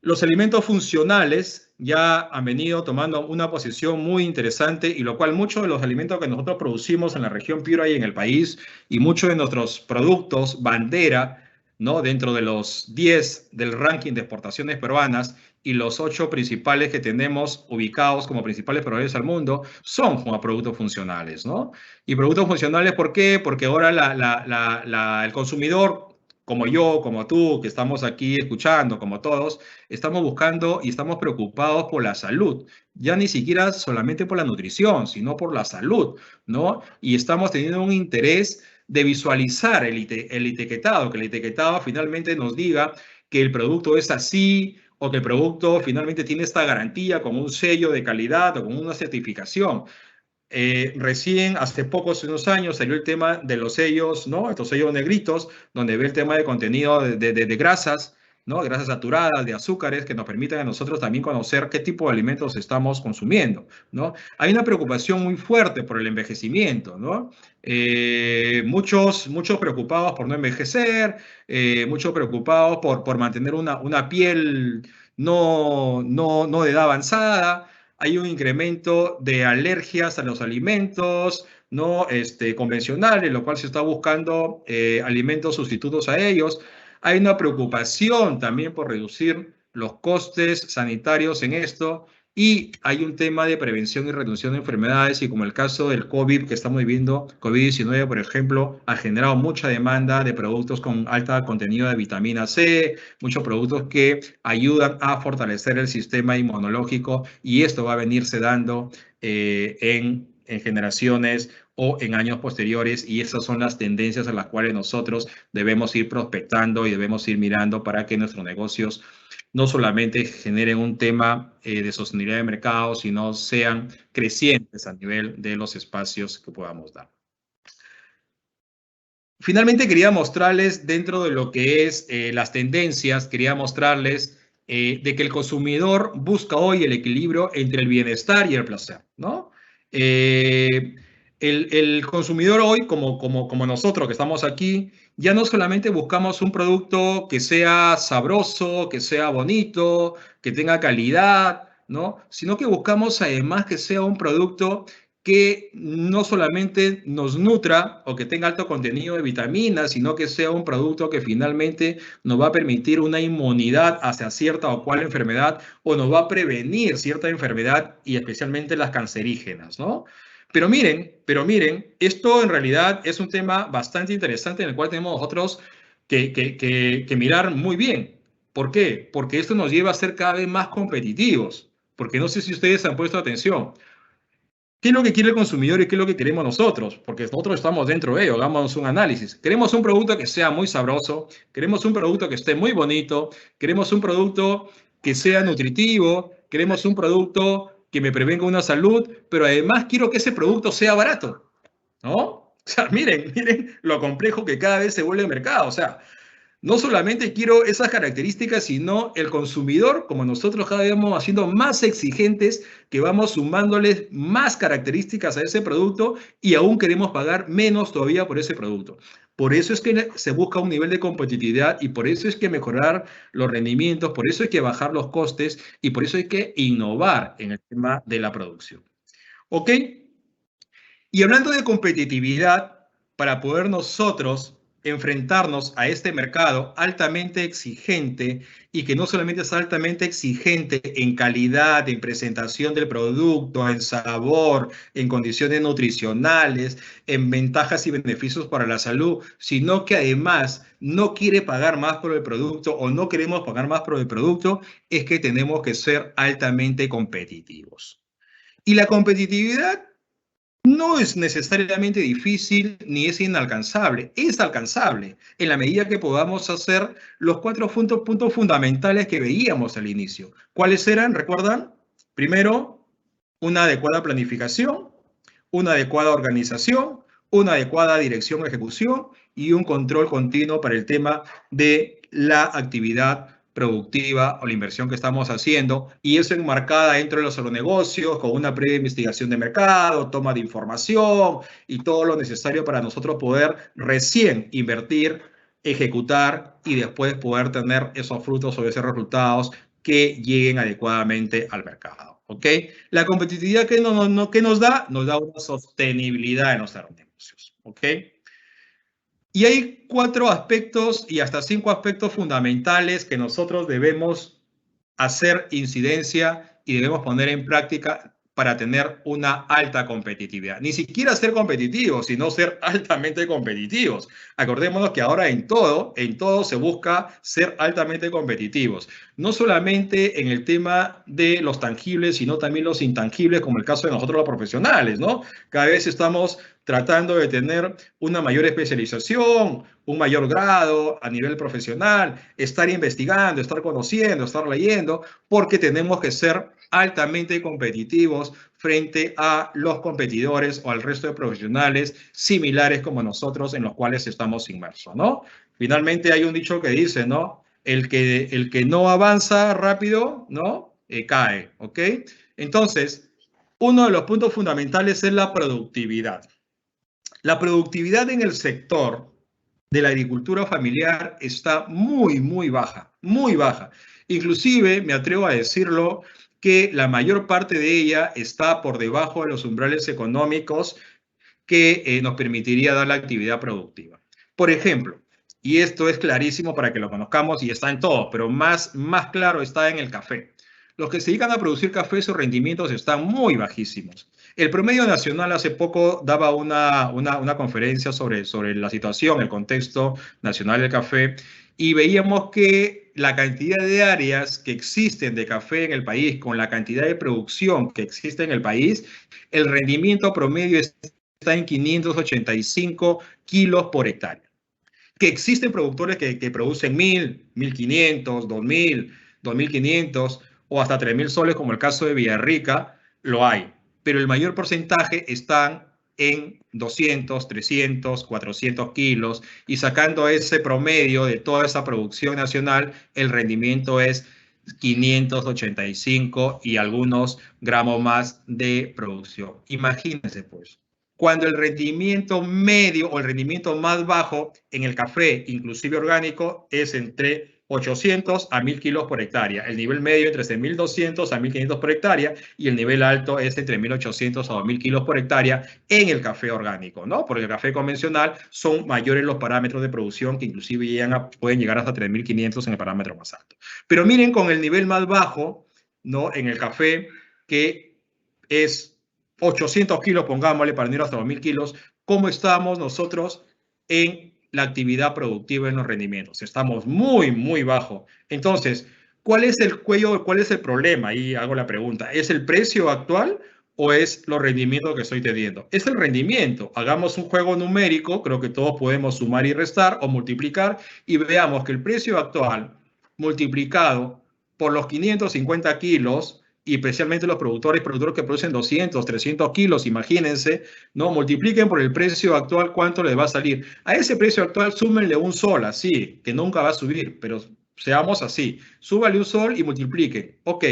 los alimentos funcionales ya han venido tomando una posición muy interesante y lo cual muchos de los alimentos que nosotros producimos en la región Piura y en el país y muchos de nuestros productos bandera, ¿no? Dentro de los 10 del ranking de exportaciones peruanas y los 8 principales que tenemos ubicados como principales proveedores al mundo son como productos funcionales, ¿no? Y productos funcionales, ¿por qué? Porque ahora el consumidor, como yo, como tú, que estamos aquí escuchando, como todos, estamos buscando y estamos preocupados por la salud, ya ni siquiera solamente por la nutrición, sino por la salud, ¿no? Y estamos teniendo un interés de visualizar el etiquetado, que el etiquetado finalmente nos diga que el producto es así o que el producto finalmente tiene esta garantía con un sello de calidad o con una certificación. Recién, hace pocos unos años, salió el tema de los sellos, ¿no? Estos sellos negritos, donde ve el tema de contenido de grasas, ¿no? Grasas saturadas, de azúcares, que nos permiten a nosotros también conocer qué tipo de alimentos estamos consumiendo, ¿no? Hay una preocupación muy fuerte por el envejecimiento, ¿no? Muchos preocupados por no envejecer, muchos preocupados por mantener una piel no de edad avanzada. Hay un incremento de alergias a los alimentos no convencionales, lo cual se está buscando alimentos sustitutos a ellos. Hay una preocupación también por reducir los costes sanitarios en esto y hay un tema de prevención y reducción de enfermedades y como el caso del COVID que estamos viviendo, COVID-19, por ejemplo, ha generado mucha demanda de productos con alto contenido de vitamina C, muchos productos que ayudan a fortalecer el sistema inmunológico y esto va a venirse dando en generaciones o en años posteriores y esas son las tendencias a las cuales nosotros debemos ir prospectando y debemos ir mirando para que nuestros negocios no solamente generen un tema de sostenibilidad de mercado, sino sean crecientes a nivel de los espacios que podamos dar. Finalmente quería mostrarles dentro de lo que es las tendencias, quería mostrarles de que el consumidor busca hoy el equilibrio entre el bienestar y el placer, ¿no? El consumidor hoy, como nosotros que estamos aquí, ya no solamente buscamos un producto que sea sabroso, que sea bonito, que tenga calidad, ¿no? Sino que buscamos además que sea un producto que no solamente nos nutra o que tenga alto contenido de vitaminas, sino que sea un producto que finalmente nos va a permitir una inmunidad hacia cierta o cual enfermedad o nos va a prevenir cierta enfermedad y especialmente las cancerígenas, ¿no? Pero miren, esto en realidad es un tema bastante interesante en el cual tenemos nosotros que mirar muy bien. ¿Por qué? Porque esto nos lleva a ser cada vez más competitivos. Porque no sé si ustedes han puesto atención. ¿Qué es lo que quiere el consumidor y qué es lo que queremos nosotros? Porque nosotros estamos dentro de ello, hagamos un análisis. Queremos un producto que sea muy sabroso, queremos un producto que esté muy bonito, queremos un producto que sea nutritivo, queremos un producto que me prevenga una salud, pero además quiero que ese producto sea barato, ¿no? O sea, miren lo complejo que cada vez se vuelve el mercado. O sea, no solamente quiero esas características, sino el consumidor, como nosotros cada vez vamos haciendo más exigentes, que vamos sumándoles más características a ese producto y aún queremos pagar menos todavía por ese producto. Por eso es que se busca un nivel de competitividad y por eso es que mejorar los rendimientos, por eso hay que bajar los costes y por eso hay que innovar en el tema de la producción. ¿Ok? Y hablando de competitividad, para poder nosotros enfrentarnos a este mercado altamente exigente y que no solamente es altamente exigente en calidad, en presentación del producto, en sabor, en condiciones nutricionales, en ventajas y beneficios para la salud, sino que además no quiere pagar más por el producto o no queremos pagar más por el producto, es que tenemos que ser altamente competitivos. Y la competitividad no es necesariamente difícil ni es inalcanzable, es alcanzable en la medida que podamos hacer los 4 puntos fundamentales que veíamos al inicio. ¿Cuáles eran? ¿Recuerdan? Primero, una adecuada planificación, una adecuada organización, una adecuada dirección o ejecución y un control continuo para el tema de la actividad productiva o la inversión que estamos haciendo, y eso enmarcada dentro de los negocios con una previa investigación de mercado, toma de información y todo lo necesario para nosotros poder recién invertir, ejecutar y después poder tener esos frutos o esos resultados que lleguen adecuadamente al mercado. ¿Ok? La competitividad que nos da una sostenibilidad en nuestros negocios. ¿Ok? Y hay 4 aspectos y hasta 5 aspectos fundamentales que nosotros debemos hacer incidencia y debemos poner en práctica para tener una alta competitividad. Ni siquiera ser competitivos, sino ser altamente competitivos. Acordémonos que ahora en todo se busca ser altamente competitivos. No solamente en el tema de los tangibles, sino también los intangibles, como el caso de nosotros los profesionales, ¿no? Cada vez estamos tratando de tener una mayor especialización, un mayor grado a nivel profesional, estar investigando, estar conociendo, estar leyendo, porque tenemos que ser altamente competitivos frente a los competidores o al resto de profesionales similares como nosotros en los cuales estamos inmersos, ¿no? Finalmente hay un dicho que dice, ¿no? El que no avanza rápido, ¿no? Cae, ¿ok? Entonces, uno de los puntos fundamentales es la productividad. La productividad en el sector de la agricultura familiar está muy baja, muy baja. Inclusive, me atrevo a decirlo, que la mayor parte de ella está por debajo de los umbrales económicos que nos permitiría dar la actividad productiva. Por ejemplo, y esto es clarísimo para que lo conozcamos y está en todo, pero más claro está en el café. Los que se dedican a producir café, sus rendimientos están muy bajísimos. El promedio nacional hace poco daba una conferencia sobre la situación, el contexto nacional del café, y veíamos que la cantidad de áreas que existen de café en el país, con la cantidad de producción que existe en el país, el rendimiento promedio está en 585 kilos por hectárea. Que existen productores que producen 1.000, 1.500, 2.000, 2.500 o hasta 3.000 soles, como el caso de Villarrica, lo hay. Pero el mayor porcentaje están en 200, 300, 400 kilos, y sacando ese promedio de toda esa producción nacional, el rendimiento es 585 y algunos gramos más de producción. Imagínense, pues, cuando el rendimiento medio o el rendimiento más bajo en el café, inclusive orgánico, es entre 800 a 1.000 kilos por hectárea. El nivel medio entre 1.200 a 1.500 por hectárea y el nivel alto es entre 1.800 a 2.000 kilos por hectárea en el café orgánico, ¿no? Porque el café convencional son mayores los parámetros de producción, que inclusive pueden llegar hasta 3.500 en el parámetro más alto. Pero miren, con el nivel más bajo, ¿no? En el café, que es 800 kilos, pongámosle, para ir hasta 2.000 kilos, ¿cómo estamos nosotros en la actividad productiva en los rendimientos? Estamos muy bajo. Entonces, ¿cuál es el problema? Ahí hago la pregunta. ¿Es el precio actual o es los rendimientos que estoy teniendo? Es el rendimiento. Hagamos un juego numérico, creo que todos podemos sumar y restar o multiplicar, y veamos que el precio actual multiplicado por los 550 kilos, y especialmente los productores que producen 200, 300 kilos, imagínense, ¿no? Multipliquen por el precio actual, ¿cuánto les va a salir? A ese precio actual súmenle un sol, así, que nunca va a subir, pero seamos así. Súbale un sol y multipliquen. Ok,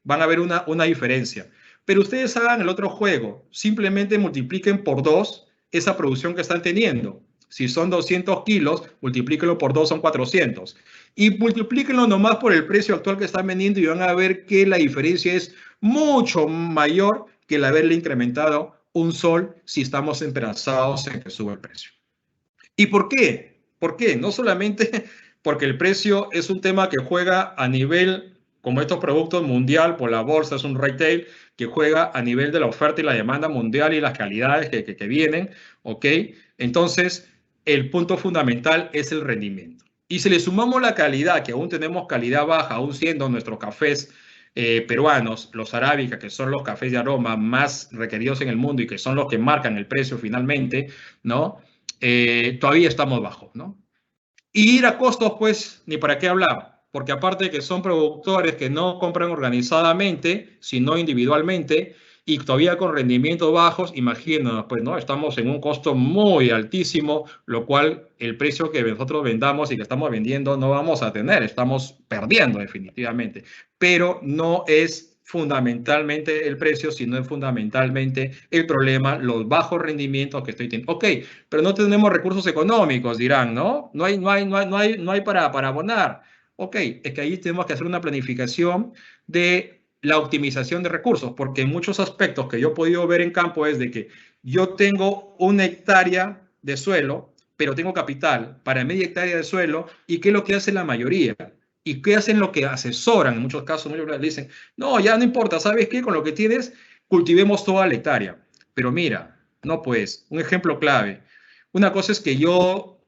van a ver una diferencia. Pero ustedes hagan el otro juego. Simplemente multipliquen por 2 esa producción que están teniendo. Si son 200 kilos, multiplíquenlo por 2, son 400. Y multiplíquenlo nomás por el precio actual que están vendiendo y van a ver que la diferencia es mucho mayor que el haberle incrementado un sol si estamos esperanzados en que suba el precio. ¿Y por qué? ¿Por qué? No solamente porque el precio es un tema que juega a nivel, como estos productos mundial, por la bolsa, es un retail que juega a nivel de la oferta y la demanda mundial y las calidades que vienen, ¿ok? Entonces, el punto fundamental es el rendimiento. Y si le sumamos la calidad, que aún tenemos calidad baja, aún siendo nuestros cafés peruanos, los arábicas, que son los cafés de aroma más requeridos en el mundo y que son los que marcan el precio finalmente, ¿no? Todavía estamos bajos, ¿no? Y ir a costos, pues, ni para qué hablar, porque aparte de que son productores que no compran organizadamente, sino individualmente, y todavía con rendimientos bajos, imagínanos, pues, ¿no? Estamos en un costo muy altísimo, lo cual el precio que nosotros vendamos y que estamos vendiendo no vamos a tener, estamos perdiendo definitivamente, pero no es fundamentalmente el precio, sino es fundamentalmente el problema, los bajos rendimientos que estoy teniendo. Ok, pero no tenemos recursos económicos, dirán, ¿no? No hay para abonar. Ok, es que ahí tenemos que hacer una planificación de la optimización de recursos, porque en muchos aspectos que yo he podido ver en campo es de que yo tengo 1 hectárea de suelo, pero tengo capital para media hectárea de suelo, ¿y qué es lo que hace la mayoría? ¿Y qué hacen lo que asesoran? En muchos casos, muchos dicen, no, ya no importa, ¿sabes qué? Con lo que tienes, cultivemos toda la hectárea. Pero mira, no pues, un ejemplo clave. Una cosa es que yo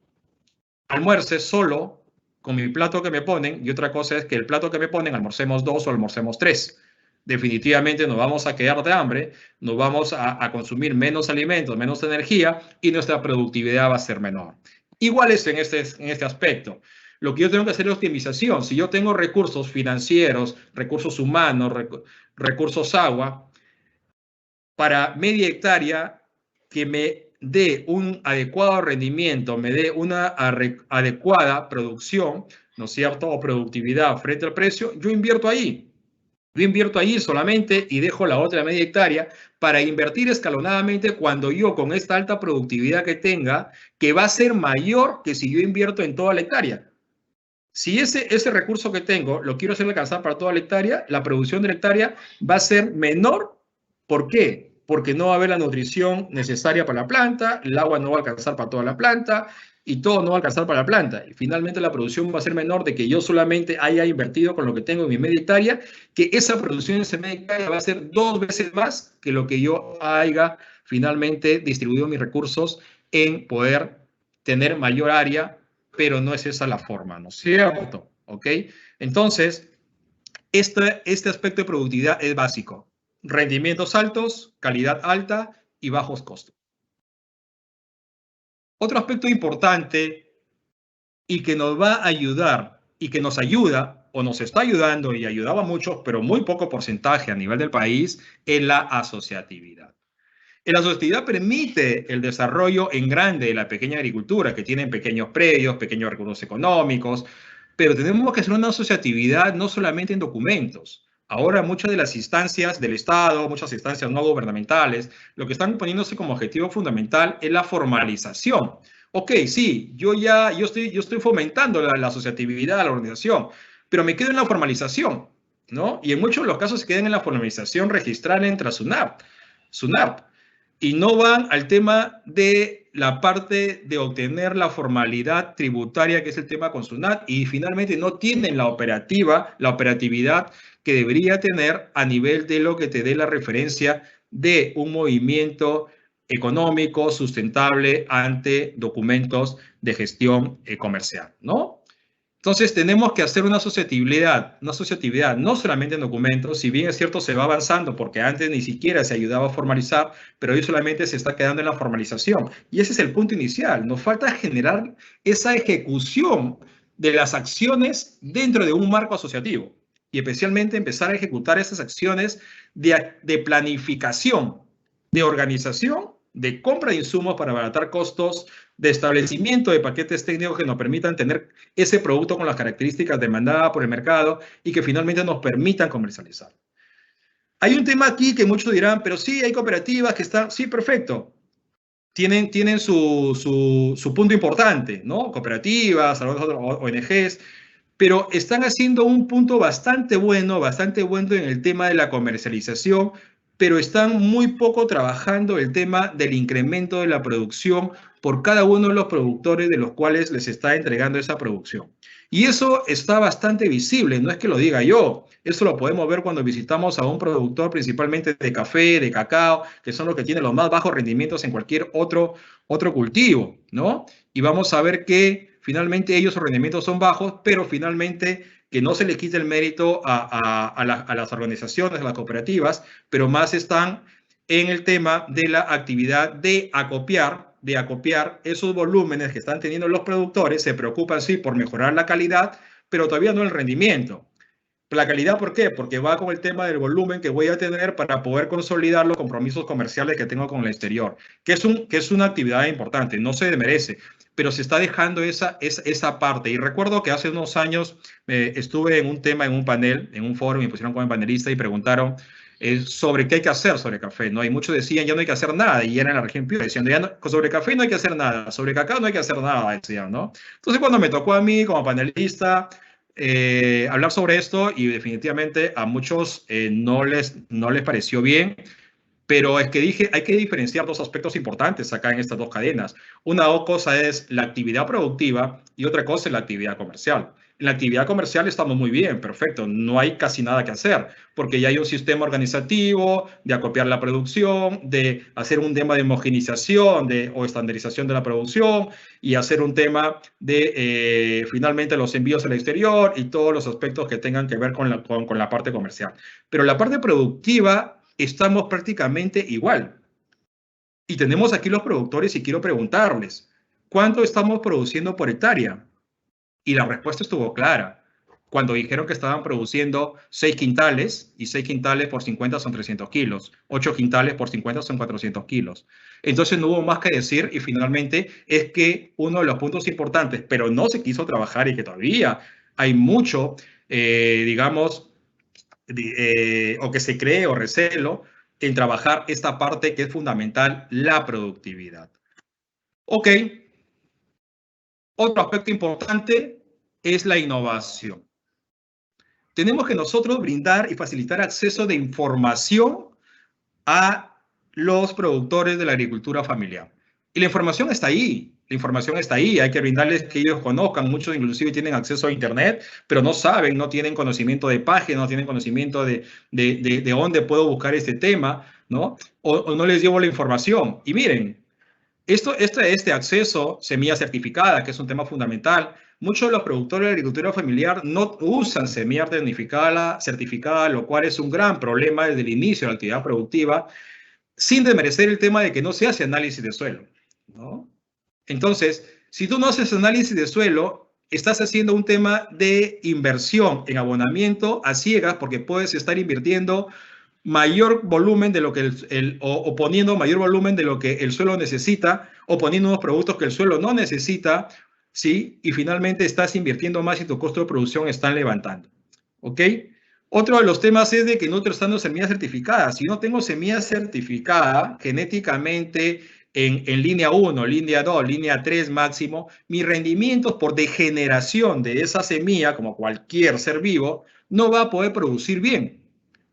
almuerce solo con mi plato que me ponen y otra cosa es que el plato que me ponen almorcemos 2 o almorcemos 3. Definitivamente nos vamos a quedar de hambre, nos vamos a consumir menos alimentos, menos energía y nuestra productividad va a ser menor. Igual es en este aspecto. Lo que yo tengo que hacer es optimización. Si yo tengo recursos financieros, recursos humanos, recursos agua, para media hectárea que me dé un adecuado rendimiento, me dé una adecuada producción, ¿no es cierto?, o productividad frente al precio, yo invierto ahí. Yo invierto ahí solamente y dejo la otra media hectárea para invertir escalonadamente cuando yo con esta alta productividad que tenga, que va a ser mayor que si yo invierto en toda la hectárea. Si ese recurso que tengo lo quiero hacer alcanzar para toda la hectárea, la producción de la hectárea va a ser menor. ¿Por qué? Porque no va a haber la nutrición necesaria para la planta, el agua no va a alcanzar para toda la planta y todo no va a alcanzar para la planta. Y finalmente la producción va a ser menor de que yo solamente haya invertido con lo que tengo en mi media hectárea, que esa producción en esa media hectárea va a ser 2 veces más que lo que yo haya finalmente distribuido mis recursos en poder tener mayor área, pero no es esa la forma, ¿no es cierto? ¿Ok? Entonces, este aspecto de productividad es básico. Rendimientos altos, calidad alta y bajos costos. Otro aspecto importante y que nos va a ayudar y que nos ayuda o nos está ayudando y ayudaba a muchos, pero muy poco porcentaje a nivel del país, es la asociatividad. La asociatividad permite el desarrollo en grande de la pequeña agricultura, que tienen pequeños predios, pequeños recursos económicos, pero tenemos que hacer una asociatividad no solamente en documentos. Ahora muchas de las instancias del Estado, muchas instancias no gubernamentales, lo que están poniéndose como objetivo fundamental es la formalización. Ok, sí, yo estoy fomentando la asociatividad, la organización, pero me quedo en la formalización, ¿no? Y en muchos de los casos se quedan en la formalización registral entre SUNAT, y no van al tema de la parte de obtener la formalidad tributaria, que es el tema con SUNAT, y finalmente no tienen la operatividad que debería tener a nivel de lo que te dé la referencia de un movimiento económico sustentable ante documentos de gestión comercial, ¿no? Entonces tenemos que hacer una asociatividad no solamente en documentos, si bien es cierto se va avanzando porque antes ni siquiera se ayudaba a formalizar, pero hoy solamente se está quedando en la formalización. Y ese es el punto inicial, nos falta generar esa ejecución de las acciones dentro de un marco asociativo y especialmente empezar a ejecutar esas acciones de planificación, de organización, de compra de insumos para abaratar costos, de establecimiento de paquetes técnicos que nos permitan tener ese producto con las características demandadas por el mercado y que finalmente nos permitan comercializar. Hay un tema aquí que muchos dirán, pero sí, hay cooperativas que están, sí, perfecto, tienen su punto importante, ¿no? Cooperativas, ONGs, pero están haciendo un punto bastante bueno en el tema de la comercialización, pero están muy poco trabajando el tema del incremento de la producción por cada uno de los productores de los cuales les está entregando esa producción. Y eso está bastante visible, no es que lo diga yo, eso lo podemos ver cuando visitamos a un productor principalmente de café, de cacao, que son los que tienen los más bajos rendimientos en cualquier otro cultivo, ¿no? Y vamos a ver que finalmente ellos sus rendimientos son bajos, pero finalmente que no se le quite el mérito a las organizaciones, a las cooperativas, pero más están en el tema de la actividad de acopiar esos volúmenes que están teniendo los productores. Se preocupan, sí, por mejorar la calidad, pero todavía no el rendimiento. La calidad, ¿por qué? Porque va con el tema del volumen que voy a tener para poder consolidar los compromisos comerciales que tengo con el exterior, que es una actividad importante, no se desmerece, pero se está dejando esa parte. Y recuerdo que hace unos años estuve en un tema, en un panel, en un foro, me pusieron como panelista y preguntaron sobre qué hay que hacer sobre café, ¿no? Y muchos decían, ya no hay que hacer nada, y era en la región Piura, diciendo, ya no, sobre café no hay que hacer nada, sobre cacao no hay que hacer nada, decían, ¿no? Entonces, cuando me tocó a mí como panelista hablar sobre esto, y definitivamente a muchos no les pareció bien, pero es que dije, hay que diferenciar dos aspectos importantes acá en estas dos cadenas. Una cosa es la actividad productiva y otra cosa es la actividad comercial. En la actividad comercial estamos muy bien, perfecto, no hay casi nada que hacer, porque ya hay un sistema organizativo de acopiar la producción, de hacer un tema de homogenización o estandarización de la producción y hacer un tema de finalmente los envíos al exterior y todos los aspectos que tengan que ver con la parte comercial. Pero la parte productiva estamos prácticamente igual. Y tenemos aquí los productores y quiero preguntarles, ¿cuánto estamos produciendo por hectárea? Y la respuesta estuvo clara. Cuando dijeron que estaban produciendo 6 quintales, y 6 quintales por 50 son 300 kilos, 8 quintales por 50 son 400 kilos. Entonces no hubo más que decir, y finalmente es que uno de los puntos importantes, pero no se quiso trabajar y que todavía hay mucho, digamos, o que se cree o recelo en trabajar esta parte que es fundamental, la productividad. Ok. Otro aspecto importante es la innovación. Tenemos que nosotros brindar y facilitar acceso de información a los productores de la agricultura familiar. Y la información está ahí. La información está ahí. Hay que brindarles que ellos conozcan. Muchos inclusive tienen acceso a Internet, pero no saben, no tienen conocimiento de páginas, no tienen conocimiento de dónde puedo buscar este tema, ¿no? O no les llevo la información. Y miren, este acceso, semilla certificada, que es un tema fundamental, muchos de los productores de agricultura familiar no usan semilla certificada, lo cual es un gran problema desde el inicio de la actividad productiva, sin desmerecer el tema de que no se hace análisis de suelo, ¿no? Entonces, si tú no haces análisis de suelo, estás haciendo un tema de inversión en abonamiento a ciegas, porque puedes estar invirtiendo mayor volumen de lo que o poniendo mayor volumen de lo que el suelo necesita, o poniendo unos productos que el suelo no necesita, ¿sí? Y finalmente estás invirtiendo más y tu costo de producción están levantando, ¿ok? Otro de los temas es de que no estoy usando semillas certificadas. Si no tengo semilla certificada genéticamente en línea 1, línea 2, línea 3 máximo, mis rendimientos por degeneración de esa semilla, como cualquier ser vivo, no va a poder producir bien.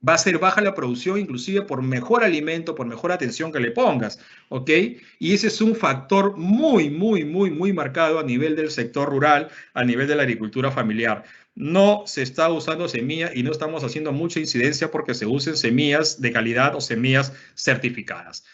Va a ser baja la producción, inclusive por mejor alimento, por mejor atención que le pongas, ¿ok? Y ese es un factor muy, muy, muy, muy marcado a nivel del sector rural, a nivel de la agricultura familiar. No se está usando semilla y no estamos haciendo mucha incidencia porque se usen semillas de calidad o semillas certificadas.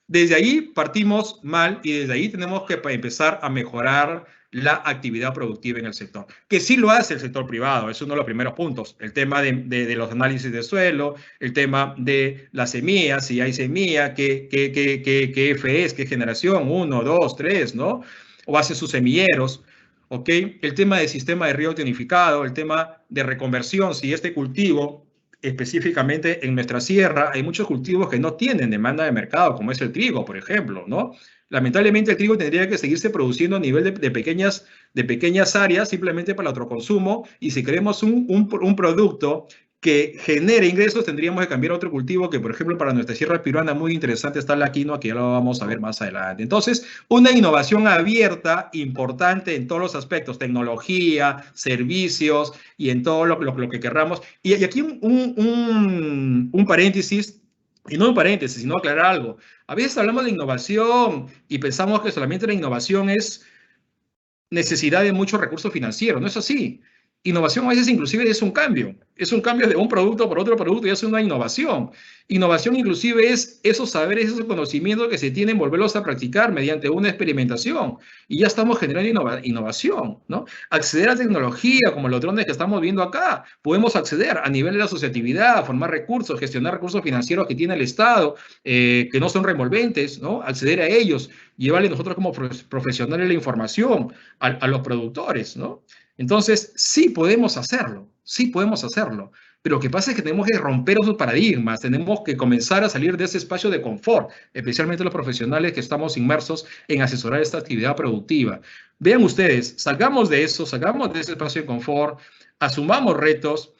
Desde ahí partimos mal y desde ahí tenemos que empezar a mejorar la actividad productiva en el sector, que sí lo hace el sector privado, es uno de los primeros puntos, el tema de los análisis de suelo, el tema de las semillas, si hay semilla, qué F es, qué generación, 1, 2, 3, ¿no? O hace sus semilleros, ¿ok? El tema del sistema de riego tonificado, el tema de reconversión, si este cultivo específicamente en nuestra sierra, hay muchos cultivos que no tienen demanda de mercado, como es el trigo, por ejemplo, ¿no? Lamentablemente el trigo tendría que seguirse produciendo a nivel de pequeñas áreas simplemente para el autoconsumo, y si queremos un producto que genere ingresos, tendríamos que cambiar a otro cultivo que, por ejemplo, para nuestra sierra peruana muy interesante está la quinoa, que ya lo vamos a ver más adelante. Entonces, una innovación abierta, importante en todos los aspectos, tecnología, servicios y en todo lo que querramos. Y aquí un paréntesis, Y no un paréntesis, sino aclarar algo. A veces hablamos de innovación y pensamos que solamente la innovación es necesidad de muchos recursos financieros. No es así. Innovación a veces inclusive es un cambio. Es un cambio de un producto por otro producto y es una innovación. Innovación inclusive es esos saberes, esos conocimientos que se tienen, volverlos a practicar mediante una experimentación. Y ya estamos generando innovación, ¿no? Acceder a tecnología como los drones que estamos viendo acá. Podemos acceder a nivel de la asociatividad, formar recursos, gestionar recursos financieros que tiene el Estado, que no son revolventes, ¿no? Acceder a ellos, llevarle nosotros como profesionales la información a los productores, ¿no? Entonces, sí podemos hacerlo, pero lo que pasa es que tenemos que romper esos paradigmas, tenemos que comenzar a salir de ese espacio de confort, especialmente los profesionales que estamos inmersos en asesorar esta actividad productiva. Vean ustedes, salgamos de eso, salgamos de ese espacio de confort, asumamos retos,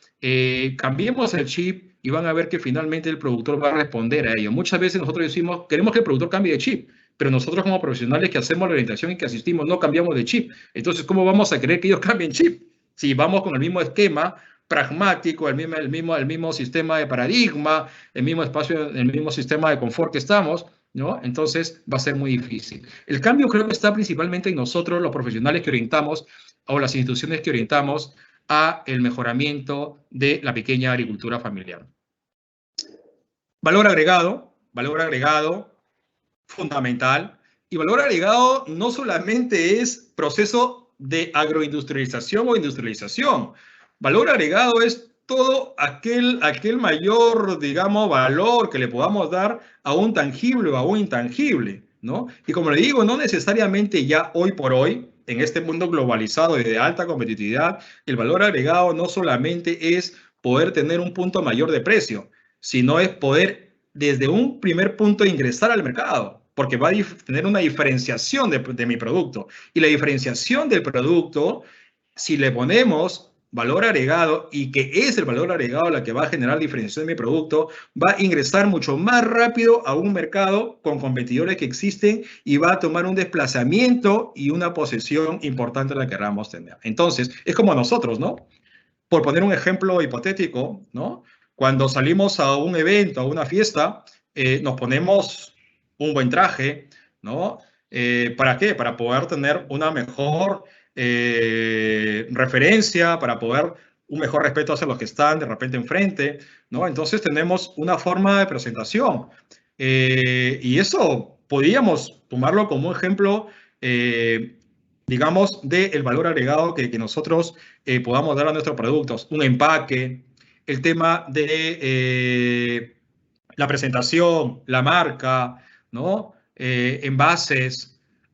cambiemos el chip y van a ver que finalmente el productor va a responder a ello. Muchas veces nosotros decimos, queremos que el productor cambie de chip, pero nosotros como profesionales que hacemos la orientación y que asistimos no cambiamos de chip. Entonces, ¿cómo vamos a querer que ellos cambien chip? Si vamos con el mismo esquema pragmático, el mismo sistema de paradigma, el mismo espacio, el mismo sistema de confort que estamos, ¿no? Entonces va a ser muy difícil. El cambio creo que está principalmente en nosotros, los profesionales que orientamos, o las instituciones que orientamos a el mejoramiento de la pequeña agricultura familiar. Valor agregado, fundamental. Y valor agregado no solamente es proceso de agroindustrialización o industrialización. Valor agregado es todo aquel mayor, digamos, valor que le podamos dar a un tangible o a un intangible, ¿no? Y como le digo, no necesariamente ya hoy por hoy, en este mundo globalizado y de alta competitividad, el valor agregado no solamente es poder tener un punto mayor de precio, sino es poder desde un primer punto ingresar al mercado, porque va a tener una diferenciación de mi producto. Y la diferenciación del producto, si le ponemos valor agregado y que es el valor agregado la que va a generar diferenciación de mi producto, va a ingresar mucho más rápido a un mercado con competidores que existen y va a tomar un desplazamiento y una posesión importante la que queramos tener. Entonces, es como nosotros, ¿no? Por poner un ejemplo hipotético, ¿no? Cuando salimos a un evento, a una fiesta, nos ponemos un buen traje, ¿no? ¿Para qué? Para poder tener una mejor referencia, para poder un mejor respeto hacia los que están de repente enfrente, ¿no? Entonces tenemos una forma de presentación. Y eso podríamos tomarlo como un ejemplo, digamos, del valor agregado que nosotros podamos dar a nuestros productos. Un empaque, el tema de la presentación, la marca, ¿no? Envases.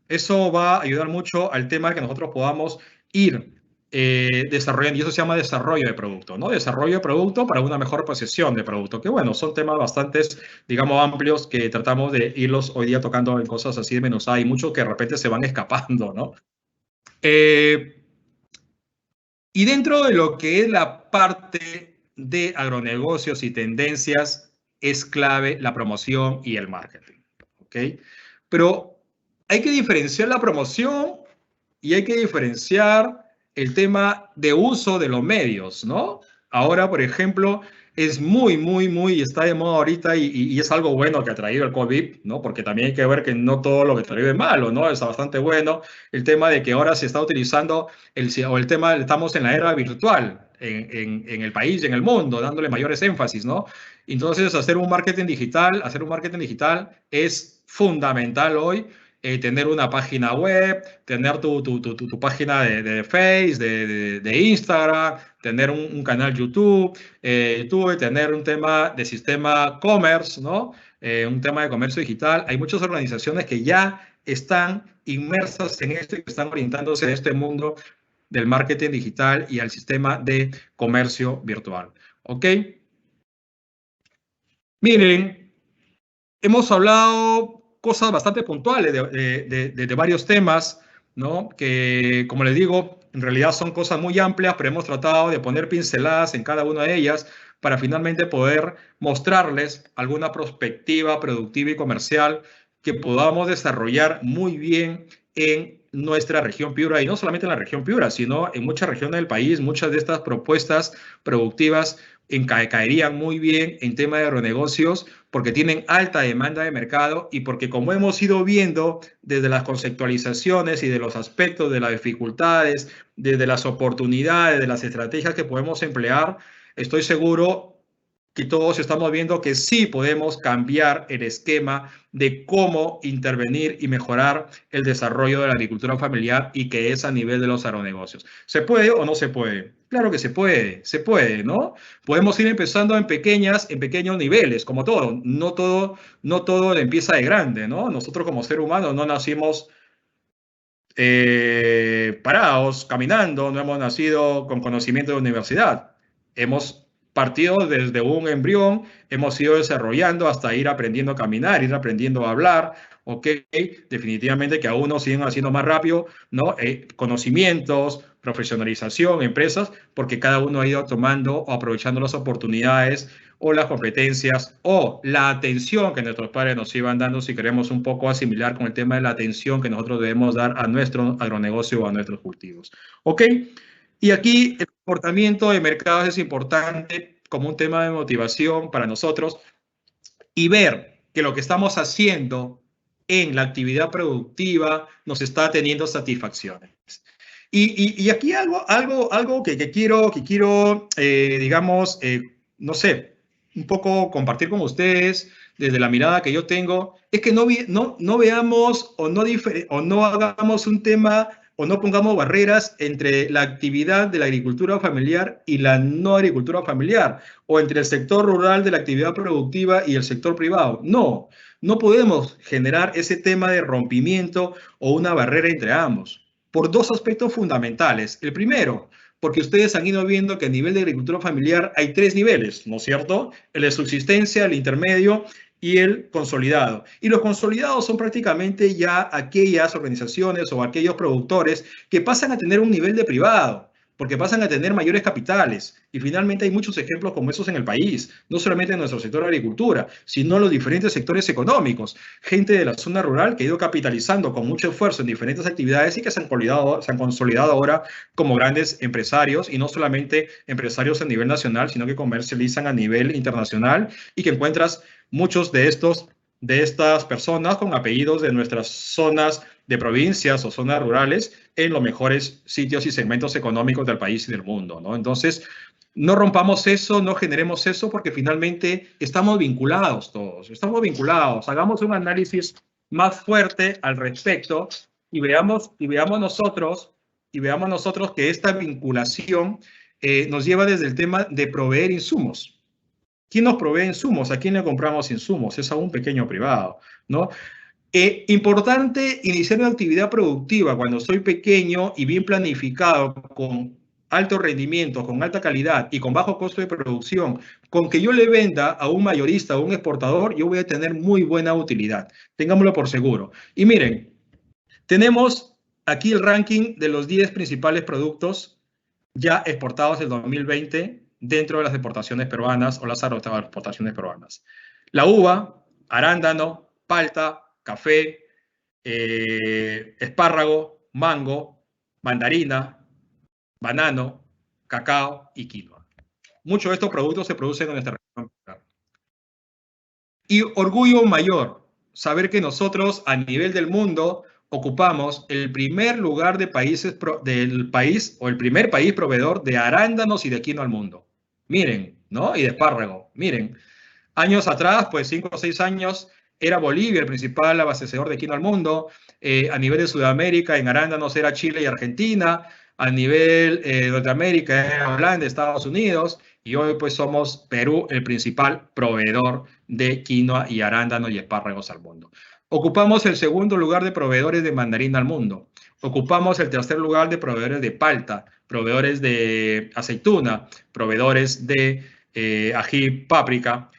Eso va a ayudar mucho al tema que nosotros podamos ir desarrollando, y eso se llama desarrollo de producto, ¿no? Desarrollo de producto para una mejor posesión de producto, que bueno, son temas bastante, digamos, amplios que tratamos de irlos hoy día tocando en cosas así de menos. Hay muchos que de repente se van escapando, ¿no? Y dentro de lo que es la parte de agronegocios y tendencias, es clave la promoción y el marketing, ¿ok? Pero hay que diferenciar la promoción y hay que diferenciar el tema de uso de los medios, ¿no? Ahora, por ejemplo, es muy, está de moda ahorita y es algo bueno que ha traído el COVID, ¿no? Porque también hay que ver que no todo lo que trae es malo, ¿no? Es bastante bueno el tema de que ahora se está utilizando el tema, estamos en la era virtual en el país y en el mundo, dándole mayores énfasis, ¿no? Entonces, hacer un marketing digital es fundamental hoy. Tener una página web, tener tu página de Face, de Instagram, tener un canal YouTube, tener un tema de sistema commerce, ¿no? Un tema de comercio digital. Hay muchas organizaciones que ya están inmersas en esto y que están orientándose a este mundo del marketing digital y al sistema de comercio virtual. ¿Ok? Miren, hemos hablado cosas bastante puntuales de varios temas, ¿no? Que, como les digo, en realidad son cosas muy amplias, pero hemos tratado de poner pinceladas en cada una de ellas para finalmente poder mostrarles alguna perspectiva productiva y comercial que podamos desarrollar muy bien en nuestra región Piura, y no solamente en la región Piura, sino en muchas regiones del país. Muchas de estas propuestas productivas caerían muy bien en tema de agronegocios porque tienen alta demanda de mercado y porque, como hemos ido viendo desde las conceptualizaciones y de los aspectos de las dificultades, desde las oportunidades, de las estrategias que podemos emplear, estoy seguro que todos estamos viendo que sí podemos cambiar el esquema de cómo intervenir y mejorar el desarrollo de la agricultura familiar y que es a nivel de los agronegocios. ¿Se puede o no se puede? Claro que se puede, ¿no? Podemos ir empezando en pequeños niveles, como todo. No todo empieza de grande, ¿no? Nosotros como ser humano no nacimos parados, caminando, no hemos nacido con conocimiento de universidad. Hemos partido desde un embrión, hemos ido desarrollando hasta ir aprendiendo a caminar, ir aprendiendo a hablar, ok, definitivamente que aún nos siguen haciendo más rápido, ¿no? Conocimientos, profesionalización, empresas, porque cada uno ha ido tomando o aprovechando las oportunidades o las competencias o la atención que nuestros padres nos iban dando, si queremos un poco asimilar con el tema de la atención que nosotros debemos dar a nuestro agronegocio o a nuestros cultivos. ¿Ok? Y aquí el comportamiento de mercados es importante como un tema de motivación para nosotros y ver que lo que estamos haciendo en la actividad productiva nos está teniendo satisfacciones. Y aquí algo que quiero digamos, no sé, un poco compartir con ustedes desde la mirada que yo tengo, es que no veamos o no hagamos un tema o no pongamos barreras entre la actividad de la agricultura familiar y la no agricultura familiar, o entre el sector rural de la actividad productiva y el sector privado. No podemos generar ese tema de rompimiento o una barrera entre ambos, por dos aspectos fundamentales. El primero, porque ustedes han ido viendo que a nivel de agricultura familiar hay tres niveles, ¿no es cierto? El de subsistencia, el intermedio y el consolidado. Y los consolidados son prácticamente ya aquellas organizaciones o aquellos productores que pasan a tener un nivel de privado, porque pasan a tener mayores capitales. Y finalmente hay muchos ejemplos como esos en el país, no solamente en nuestro sector de agricultura, sino en los diferentes sectores económicos. Gente de la zona rural que ha ido capitalizando con mucho esfuerzo en diferentes actividades y que se han consolidado ahora como grandes empresarios, y no solamente empresarios a nivel nacional, sino que comercializan a nivel internacional, y que encuentras muchos de estas personas con apellidos de nuestras zonas de provincias o zonas rurales en los mejores sitios y segmentos económicos del país y del mundo, ¿no? Entonces, no rompamos eso, no generemos eso, porque finalmente estamos vinculados todos, estamos vinculados. Hagamos un análisis más fuerte al respecto y veamos nosotros que esta vinculación nos lleva desde el tema de proveer insumos. ¿Quién nos provee insumos? ¿A quién le compramos insumos? Es a un pequeño privado, ¿no? Importante iniciar una actividad productiva cuando soy pequeño y bien planificado, con alto rendimiento, con alta calidad y con bajo costo de producción. Con que yo le venda a un mayorista o un exportador, yo voy a tener muy buena utilidad. Tengámoslo por seguro. Y miren, tenemos aquí el ranking de los 10 principales productos ya exportados del 2020 dentro de las exportaciones peruanas o las agroexportaciones peruanas. La uva, arándano, palta, café, espárrago, mango, mandarina, banano, cacao y quinoa. Muchos de estos productos se producen en nuestra región. Y orgullo mayor, saber que nosotros a nivel del mundo ocupamos el primer lugar del país o el primer país proveedor de arándanos y de quinoa al mundo. Miren, ¿no? Y de espárrago. Miren, años atrás, pues 5 o 6 años, era Bolivia el principal abastecedor de quinoa al mundo. A nivel de Sudamérica, en arándanos era Chile y Argentina. A nivel de Norteamérica era Holanda, Estados Unidos. Y hoy pues somos Perú el principal proveedor de quinoa y arándano y espárragos al mundo. Ocupamos el segundo lugar de proveedores de mandarina al mundo. Ocupamos el tercer lugar de proveedores de palta, proveedores de aceituna, proveedores de ají, páprica.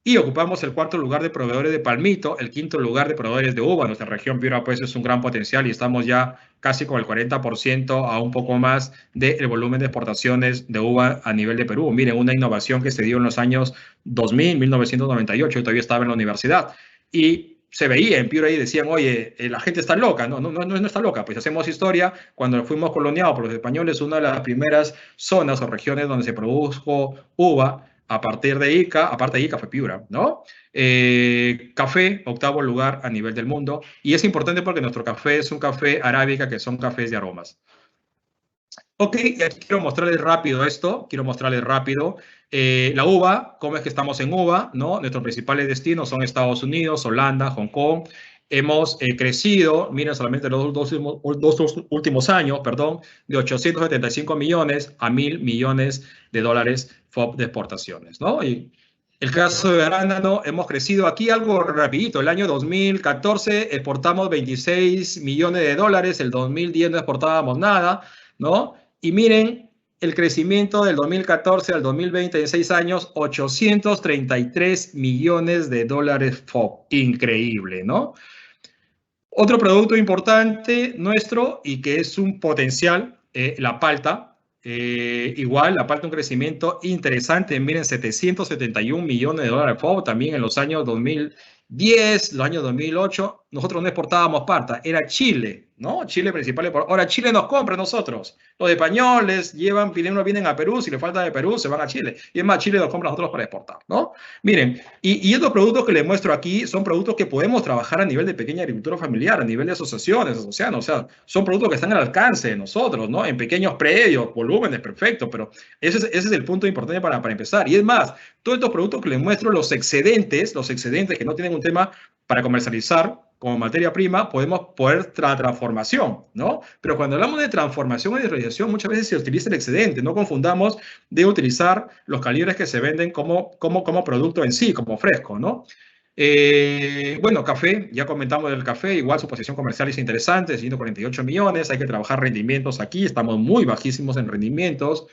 Y ocupamos el cuarto lugar de proveedores de palmito, el quinto lugar de proveedores de uva. Nuestra región Piura pues es un gran potencial y estamos ya casi con el 40% a un poco más del volumen de exportaciones de uva a nivel de Perú. Miren, una innovación que se dio en los años 2000, 1998, yo todavía estaba en la universidad y se veía en Piura y decían, oye, la gente está loca. No está loca. Pues hacemos historia. Cuando fuimos coloniados por los españoles, una de las primeras zonas o regiones donde se produjo uva a partir de Ica, aparte de Ica fue Piura, ¿no? Café, 8º lugar a nivel del mundo, y es importante porque nuestro café es un café arábica, que son cafés de aromas. Ok, y aquí quiero mostrarles rápido esto, la uva, cómo es que estamos en uva, ¿no? Nuestros principales destinos son Estados Unidos, Holanda, Hong Kong. Hemos crecido, miren, solamente los dos últimos años, perdón, de 875 millones a 1.000 millones de dólares FOB de exportaciones, ¿no? Y el caso de arándano, hemos crecido aquí algo rapidito. El año 2014 exportamos 26 millones de dólares, el 2010 no exportábamos nada, ¿no? Y miren el crecimiento del 2014 al 2020 en 6 años, 833 millones de dólares FOB. Increíble, ¿no? Otro producto importante nuestro y que es un potencial, la palta. Igual, la palta un crecimiento interesante. Miren, 771 millones de dólares FOB también en los años 2010, los años 2008. Nosotros no exportábamos palta, era Chile, ¿no? Chile principal. Ahora Chile nos compra a nosotros. Los españoles vienen a Perú, si le falta de Perú, se van a Chile. Y es más, Chile nos compra a nosotros para exportar, ¿no? Miren, y estos productos que les muestro aquí son productos que podemos trabajar a nivel de pequeña agricultura familiar, a nivel de asociaciones, o sea, son productos que están al alcance de nosotros, ¿no? En pequeños predios, volúmenes, perfecto, pero ese es el punto importante para empezar. Y es más, todos estos productos que les muestro, los excedentes que no tienen un tema para comercializar como materia prima, podemos poder transformación, ¿no? Pero cuando hablamos de transformación y de realización, muchas veces se utiliza el excedente. No confundamos de utilizar los calibres que se venden como producto en sí, como fresco, ¿no? Bueno, café, ya comentamos del café, igual su posición comercial es interesante, 148 millones, hay que trabajar rendimientos aquí, estamos muy bajísimos en rendimientos.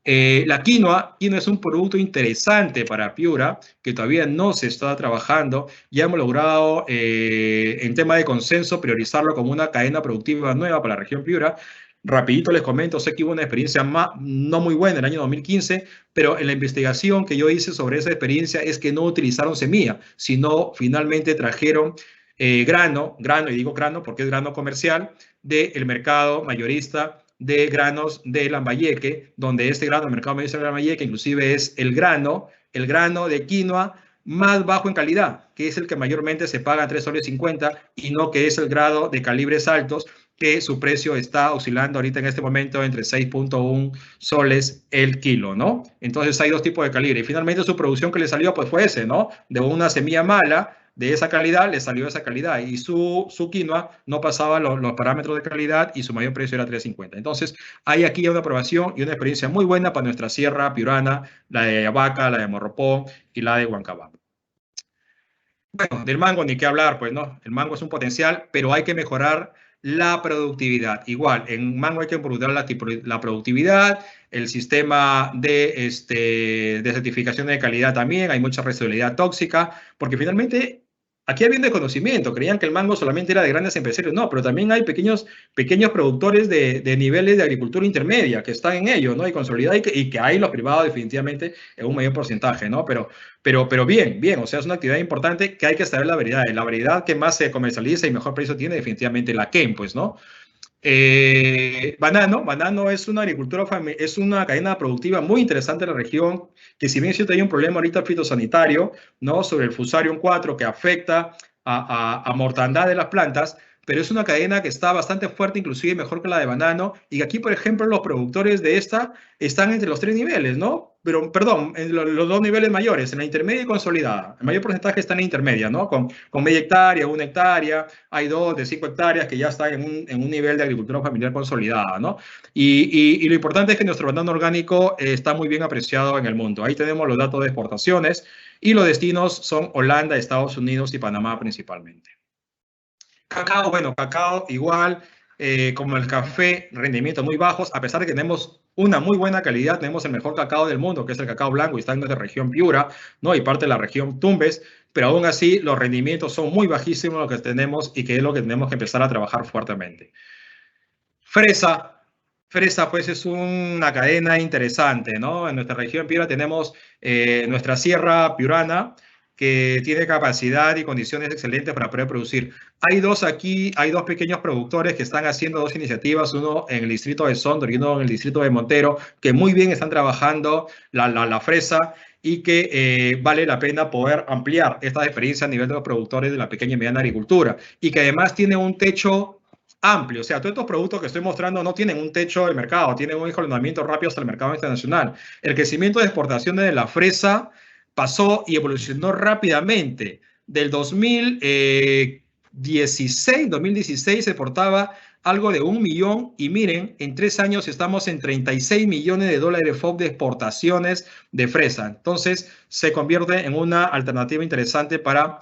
La quinoa es un producto interesante para Piura, que todavía no se está trabajando. Ya hemos logrado, en tema de consenso, priorizarlo como una cadena productiva nueva para la región Piura. Rapidito les comento, sé que hubo una experiencia no muy buena en el año 2015, pero en la investigación que yo hice sobre esa experiencia es que no utilizaron semilla, sino finalmente trajeron grano, y digo grano porque es grano comercial, del mercado mayorista de granos de Lambayeque, donde este grano del mercado mayorista de Lambayeque inclusive es el grano de quinoa más bajo en calidad, que es el que mayormente se paga 3,50 soles y no que es el grado de calibres altos, que su precio está oscilando ahorita en este momento entre 6,1 soles el kilo, ¿no? Entonces hay dos tipos de calibre. Y finalmente su producción que le salió pues fue ese, ¿no? De una semilla mala, de esa calidad, le salió esa calidad. Y su quinoa no pasaba los parámetros de calidad y su mayor precio era 3,50. Entonces hay aquí una aprobación y una experiencia muy buena para nuestra sierra piurana, la de Avaca, la de Morropón y la de Huancabamba. Bueno, del mango ni qué hablar, pues, ¿no? El mango es un potencial, pero hay que mejorar la productividad. Igual, en mango hay que mejorar la productividad, el sistema de certificación de calidad también, hay mucha residualidad tóxica, porque finalmente aquí había un desconocimiento, creían que el mango solamente era de grandes empresarios, no, pero también hay pequeños productores de niveles de agricultura intermedia que están en ello, ¿no? Y consolidados y que hay los privados definitivamente en un mayor porcentaje, ¿no? Pero bien, o sea, es una actividad importante que hay que saber la variedad que más se comercializa y mejor precio tiene definitivamente la Ken, pues, ¿no? Banano es una es una cadena productiva muy interesante en la región, que si bien cierto hay un problema ahorita fitosanitario, ¿no? Sobre el Fusarium 4 que afecta a mortandad de las plantas, pero es una cadena que está bastante fuerte, inclusive mejor que la de banano, y aquí, por ejemplo, los productores de esta están entre los 3 niveles, ¿no? Pero, perdón, en los 2 niveles mayores, en la intermedia y consolidada. El mayor porcentaje está en la intermedia, ¿no? Con media hectárea, 1 hectárea, hay 2 de 5 hectáreas que ya están en un nivel de agricultura familiar consolidada, ¿no? Y lo importante es que nuestro banano orgánico está muy bien apreciado en el mundo. Ahí tenemos los datos de exportaciones y los destinos son Holanda, Estados Unidos y Panamá principalmente. Cacao, bueno, cacao igual, como el café, rendimientos muy bajos, a pesar de que tenemos una muy buena calidad, tenemos el mejor cacao del mundo, que es el cacao blanco, y está en nuestra región Piura, ¿no? Y parte de la región Tumbes, pero aún así los rendimientos son muy bajísimos lo que tenemos y que es lo que tenemos que empezar a trabajar fuertemente. Fresa, pues es una cadena interesante, ¿no? En nuestra región Piura tenemos nuestra sierra piurana, que tiene capacidad y condiciones excelentes para poder producir. Hay dos pequeños productores que están haciendo 2 iniciativas, uno en el distrito de Sondor y uno en el distrito de Montero, que muy bien están trabajando la fresa. y que vale la pena poder ampliar esta experiencia a nivel de los productores de la pequeña y mediana agricultura, y que además tiene un techo amplio. O sea, todos estos productos que estoy mostrando no tienen un techo de mercado, tienen un escalonamiento rápido hasta el mercado internacional. El crecimiento de exportaciones de la fresa pasó y evolucionó rápidamente. Del 2016 se exportaba algo de 1 millón, y miren, en 3 años estamos en 36 millones de dólares FOB de exportaciones de fresa. Entonces se convierte en una alternativa interesante para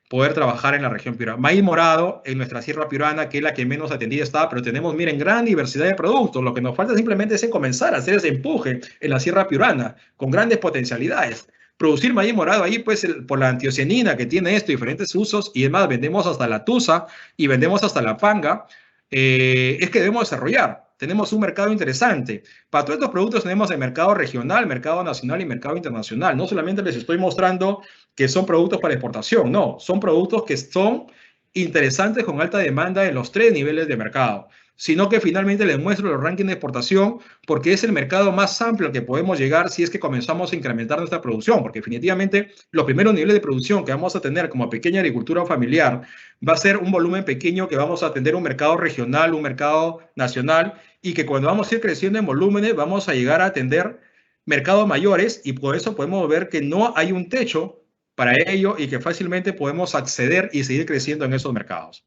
poder trabajar en la región piurana. Maíz morado en nuestra sierra piurana, que es la que menos atendida está, pero tenemos, miren, gran diversidad de productos. Lo que nos falta simplemente es comenzar a hacer ese empuje en la sierra piurana, con grandes potencialidades. Producir maíz morado ahí, pues, por la antioceanina que tiene esto, diferentes usos, y además vendemos hasta la tusa y vendemos hasta la panga, es que debemos desarrollar. Tenemos un mercado interesante. Para todos estos productos tenemos el mercado regional, mercado nacional y mercado internacional. No solamente les estoy mostrando que son productos para exportación, no, son productos que son interesantes con alta demanda en los 3 niveles de mercado, sino que finalmente les muestro los rankings de exportación porque es el mercado más amplio al que podemos llegar si es que comenzamos a incrementar nuestra producción, porque definitivamente los primeros niveles de producción que vamos a tener como pequeña agricultura familiar va a ser un volumen pequeño que vamos a atender un mercado regional, un mercado nacional, y que cuando vamos a ir creciendo en volúmenes vamos a llegar a atender mercados mayores, y por eso podemos ver que no hay un techo para ello y que fácilmente podemos acceder y seguir creciendo en esos mercados.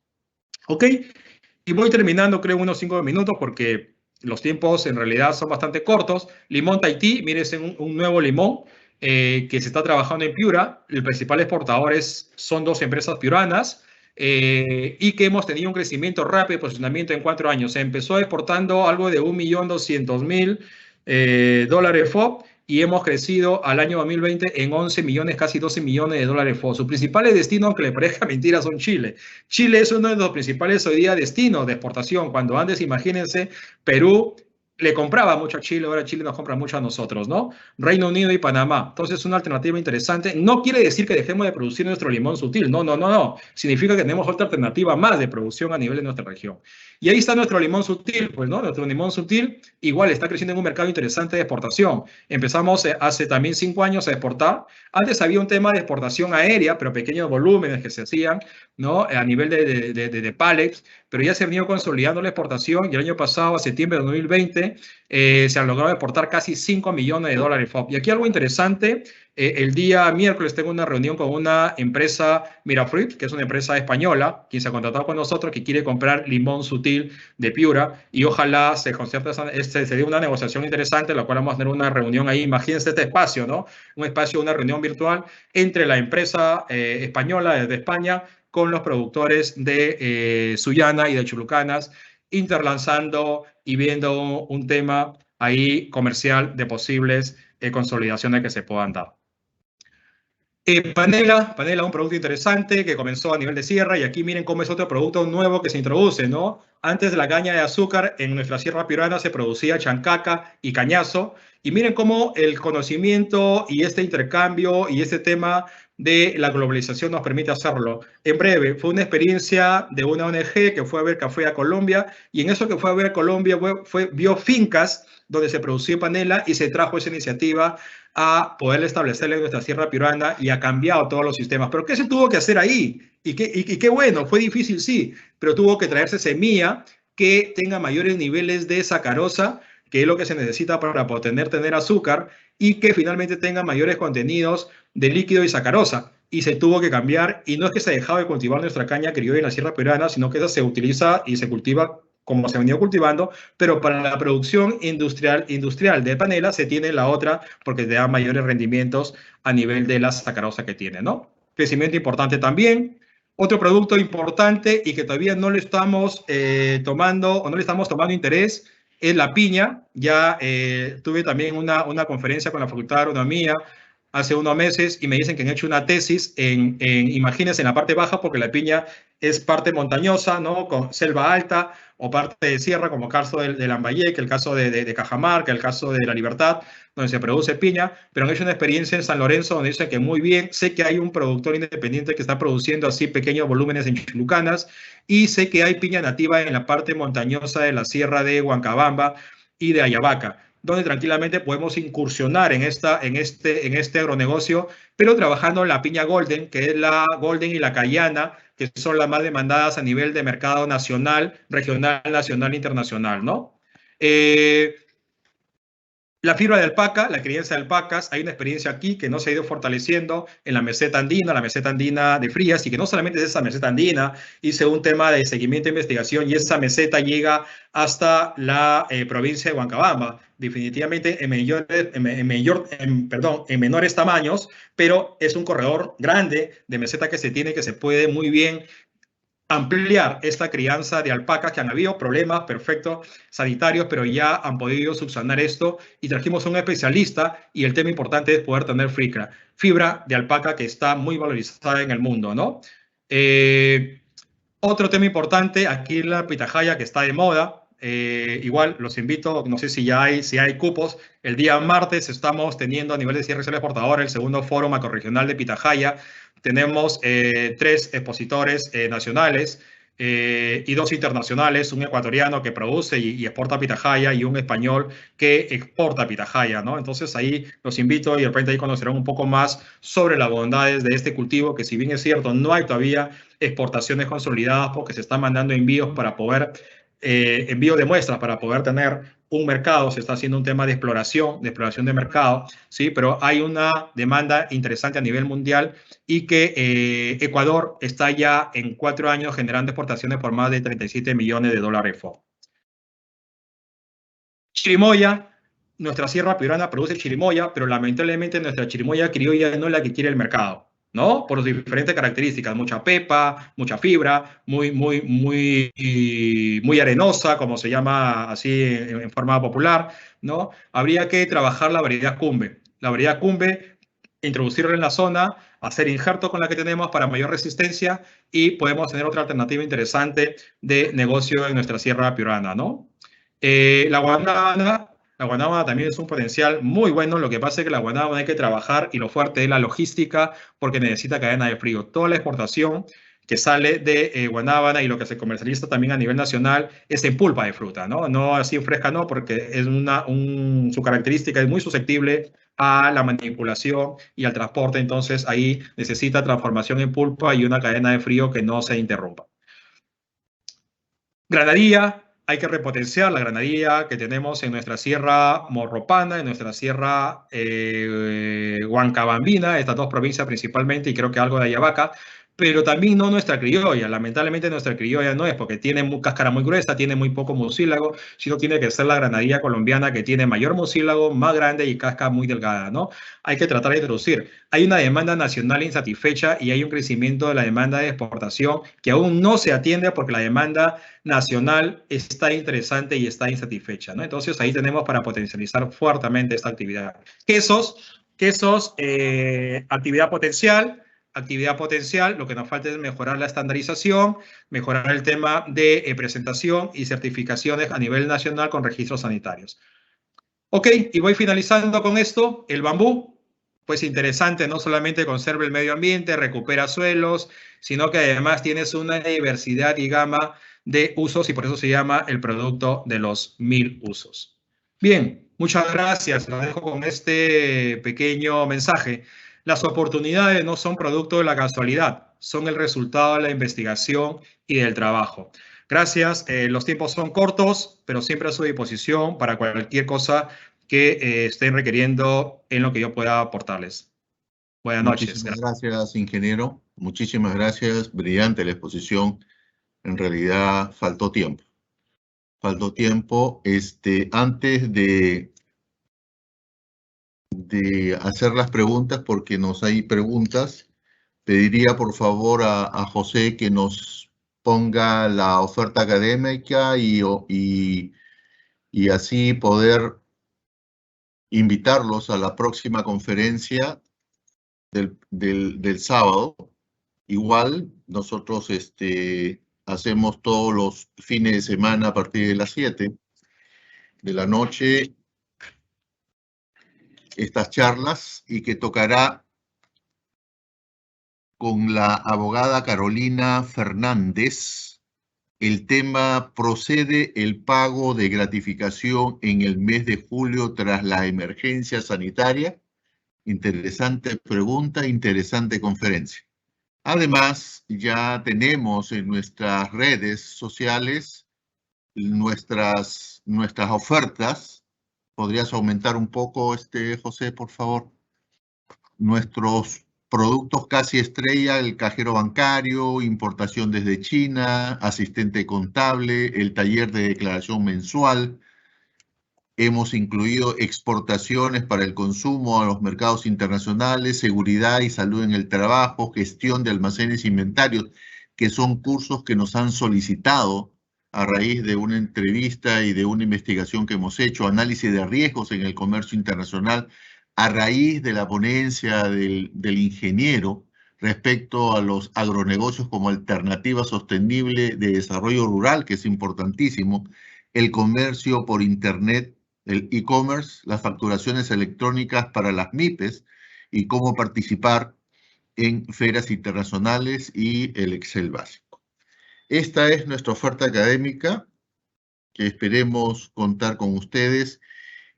¿Ok? Y voy terminando, creo, unos 5 minutos porque los tiempos en realidad son bastante cortos. Limón Tahití, miren, un nuevo limón que se está trabajando en Piura. El principal exportador son 2 empresas piuranas y que hemos tenido un crecimiento rápido de posicionamiento en 4 años. Se empezó exportando algo de 1.200.000 dólares FOB, y hemos crecido al año 2020 en 11 millones, casi 12 millones de dólares FOB. Sus principales destinos, aunque le parezca mentira, son Chile. Chile es uno de los principales hoy día destinos de exportación, cuando antes, imagínense, Perú le compraba mucho a Chile, ahora Chile nos compra mucho a nosotros, ¿no? Reino Unido y Panamá. Entonces, es una alternativa interesante. No quiere decir que dejemos de producir nuestro limón sutil, no, no, no, no. Significa que tenemos otra alternativa más de producción a nivel de nuestra región. Y ahí está nuestro limón sutil, pues, ¿no? Nuestro limón sutil igual está creciendo en un mercado interesante de exportación. Empezamos hace también 5 años a exportar. Antes había un tema de exportación aérea, pero pequeños volúmenes que se hacían, ¿no? A nivel de pallets, pero ya se ha venido consolidando la exportación, y el año pasado, a septiembre de 2020, se han logrado exportar casi 5 millones de dólares FOB. Y aquí algo interesante, el día miércoles tengo una reunión con una empresa, Mirafruit, que es una empresa española, quien se ha contratado con nosotros, que quiere comprar limón sutil de Piura, y ojalá se concierta, se dé una negociación interesante, la cual vamos a tener una reunión ahí. Imagínense este espacio, ¿no? Un espacio, una reunión virtual entre la empresa española desde España con los productores de Sullana y de Chulucanas, interlanzando y viendo un tema ahí comercial de posibles consolidaciones que se puedan dar. Panela, un producto interesante que comenzó a nivel de sierra, y aquí miren cómo es otro producto nuevo que se introduce, ¿no? Antes de la caña de azúcar, en nuestra sierra piurana se producía chancaca y cañazo, y miren cómo el conocimiento y este intercambio y este tema de la globalización nos permite hacerlo. En breve, fue una experiencia de una ONG que fue a ver café a Colombia, y en eso que fue a ver a Colombia vio fincas donde se producía panela, y se trajo esa iniciativa a poder establecerle en nuestra sierra piurana, y ha cambiado todos los sistemas. ¿Pero qué se tuvo que hacer ahí? Y qué bueno, fue difícil, sí, pero tuvo que traerse semilla que tenga mayores niveles de sacarosa, que es lo que se necesita para poder tener azúcar, y que finalmente tenga mayores contenidos de líquido y sacarosa. Y se tuvo que cambiar, y no es que se ha dejado de cultivar nuestra caña criolla en la sierra piurana, sino que esa se utiliza y se cultiva como se ha venido cultivando, pero para la producción industrial de panela se tiene la otra, porque te da mayores rendimientos a nivel de la sacarosa que tiene, ¿no? Crecimiento importante también. Otro producto importante y que todavía no le estamos tomando interés es la piña. Ya tuve también una conferencia con la Facultad de Agronomía hace unos meses, y me dicen que han hecho una tesis imagínense, en la parte baja, porque la piña es parte montañosa, ¿no? Con selva alta, o parte de sierra, como el caso de Lambayeque, el caso de Cajamarca, el caso de La Libertad, donde se produce piña, pero han hecho una experiencia en San Lorenzo, donde dicen que muy bien. Sé que hay un productor independiente que está produciendo así pequeños volúmenes en Chulucanas, y sé que hay piña nativa en la parte montañosa de la sierra de Huancabamba y de Ayabaca. donde tranquilamente podemos incursionar en este agronegocio, pero trabajando en la piña golden, que es la golden y la cayana, que son las más demandadas a nivel de mercado nacional, regional, nacional, internacional, ¿no? La fibra de alpaca, la crianza de alpacas, hay una experiencia aquí que no se ha ido fortaleciendo en la meseta andina de Frías, y que no solamente es esa meseta andina, hice un tema de seguimiento e investigación y esa meseta llega hasta la provincia de Huancabamba, definitivamente en menores tamaños, pero es un corredor grande de meseta que se puede muy bien ampliar esta crianza de alpacas, que han habido problemas, perfectos, sanitarios, pero ya han podido subsanar esto y trajimos a un especialista, y el tema importante es poder tener fibra de alpaca, que está muy valorizada en el mundo, ¿no? Otro tema importante, aquí la pitahaya, que está de moda. Igual los invito, no sé si hay cupos. El día martes estamos teniendo a nivel de cierre exportador el segundo foro macrorregional de pitahaya. Tenemos 3 expositores nacionales y 2 internacionales, un ecuatoriano que produce y exporta pitahaya y un español que exporta pitahaya, ¿no? Entonces ahí los invito, y de repente ahí conocerán un poco más sobre las bondades de este cultivo, que si bien es cierto, no hay todavía exportaciones consolidadas porque se están mandando envíos para poder, envío de muestras para poder tener un mercado, se está haciendo un tema de exploración de mercado, ¿sí? Pero hay una demanda interesante a nivel mundial, y que Ecuador está ya en 4 años generando exportaciones por más de 37 millones de dólares. Chirimoya, nuestra sierra piurana produce chirimoya, pero lamentablemente nuestra chirimoya criolla no es la que quiere el mercado, ¿no? Por diferentes características, mucha pepa, mucha fibra, muy arenosa, como se llama así en forma popular, ¿no? Habría que trabajar la variedad Cumbe. La variedad Cumbe, introducirla en la zona, hacer injerto con la que tenemos para mayor resistencia, y podemos tener otra alternativa interesante de negocio en nuestra sierra piurana, ¿no? La guanábana también es un potencial muy bueno. Lo que pasa es que la guanábana hay que trabajar, y lo fuerte es la logística, porque necesita cadena de frío. Toda la exportación que sale de guanábana y lo que se comercializa también a nivel nacional es en pulpa de fruta, ¿no? No así en fresca, no, porque es su característica es muy susceptible a la manipulación y al transporte. Entonces ahí necesita transformación en pulpa y una cadena de frío que no se interrumpa. Granadilla, hay que repotenciar la granadilla que tenemos en nuestra sierra morropana, en nuestra sierra huancabambina, estas 2 provincias principalmente, y creo que algo de Ayabaca, pero también no nuestra criolla. Lamentablemente nuestra criolla no es, porque tiene cáscara muy gruesa, tiene muy poco mucílago, sino tiene que ser la granadilla colombiana, que tiene mayor mucílago, más grande y cáscara muy delgada, ¿no? Hay que tratar de introducir. Hay una demanda nacional insatisfecha y hay un crecimiento de la demanda de exportación que aún no se atiende, porque la demanda nacional está interesante y está insatisfecha, ¿no? Entonces ahí tenemos para potencializar fuertemente esta actividad. Quesos, actividad potencial, lo que nos falta es mejorar la estandarización, mejorar el tema de presentación y certificaciones a nivel nacional con registros sanitarios. Ok, y voy finalizando con esto. El bambú, pues interesante, no solamente conserva el medio ambiente, recupera suelos, sino que además tienes una diversidad y gama de usos, y por eso se llama el producto de los 1000 usos. Bien, muchas gracias. Lo dejo con este pequeño mensaje. Las oportunidades no son producto de la casualidad, son el resultado de la investigación y del trabajo. Gracias. Los tiempos son cortos, pero siempre a su disposición para cualquier cosa que estén requiriendo en lo que yo pueda aportarles. Buenas noches. Muchísimas gracias, ingeniero. Muchísimas gracias. Brillante la exposición. En realidad faltó tiempo. Faltó tiempo. Antes de hacer las preguntas, porque nos hay preguntas, pediría por favor a José que nos ponga la oferta académica y así poder invitarlos a la próxima conferencia del sábado. Igual nosotros hacemos todos los fines de semana a partir de las 7 de la noche estas charlas, y que tocará con la abogada Carolina Fernández, El tema: procede el pago de gratificación en el mes de julio tras la emergencia sanitaria. Interesante pregunta, interesante conferencia. Además, ya tenemos en nuestras redes sociales nuestras ofertas. ¿Podrías aumentar un poco, José, por favor? Nuestros productos casi estrella: el cajero bancario, importación desde China, asistente contable, el taller de declaración mensual. Hemos incluido exportaciones para el consumo a los mercados internacionales, seguridad y salud en el trabajo, gestión de almacenes e inventarios, que son cursos que nos han solicitado a raíz de una entrevista y de una investigación que hemos hecho, análisis de riesgos en el comercio internacional, a raíz de la ponencia del ingeniero respecto a los agronegocios como alternativa sostenible de desarrollo rural, que es importantísimo, el comercio por Internet, el e-commerce, las facturaciones electrónicas para las MIPES y cómo participar en ferias internacionales y el Excel básico. Esta es nuestra oferta académica, que esperemos contar con ustedes.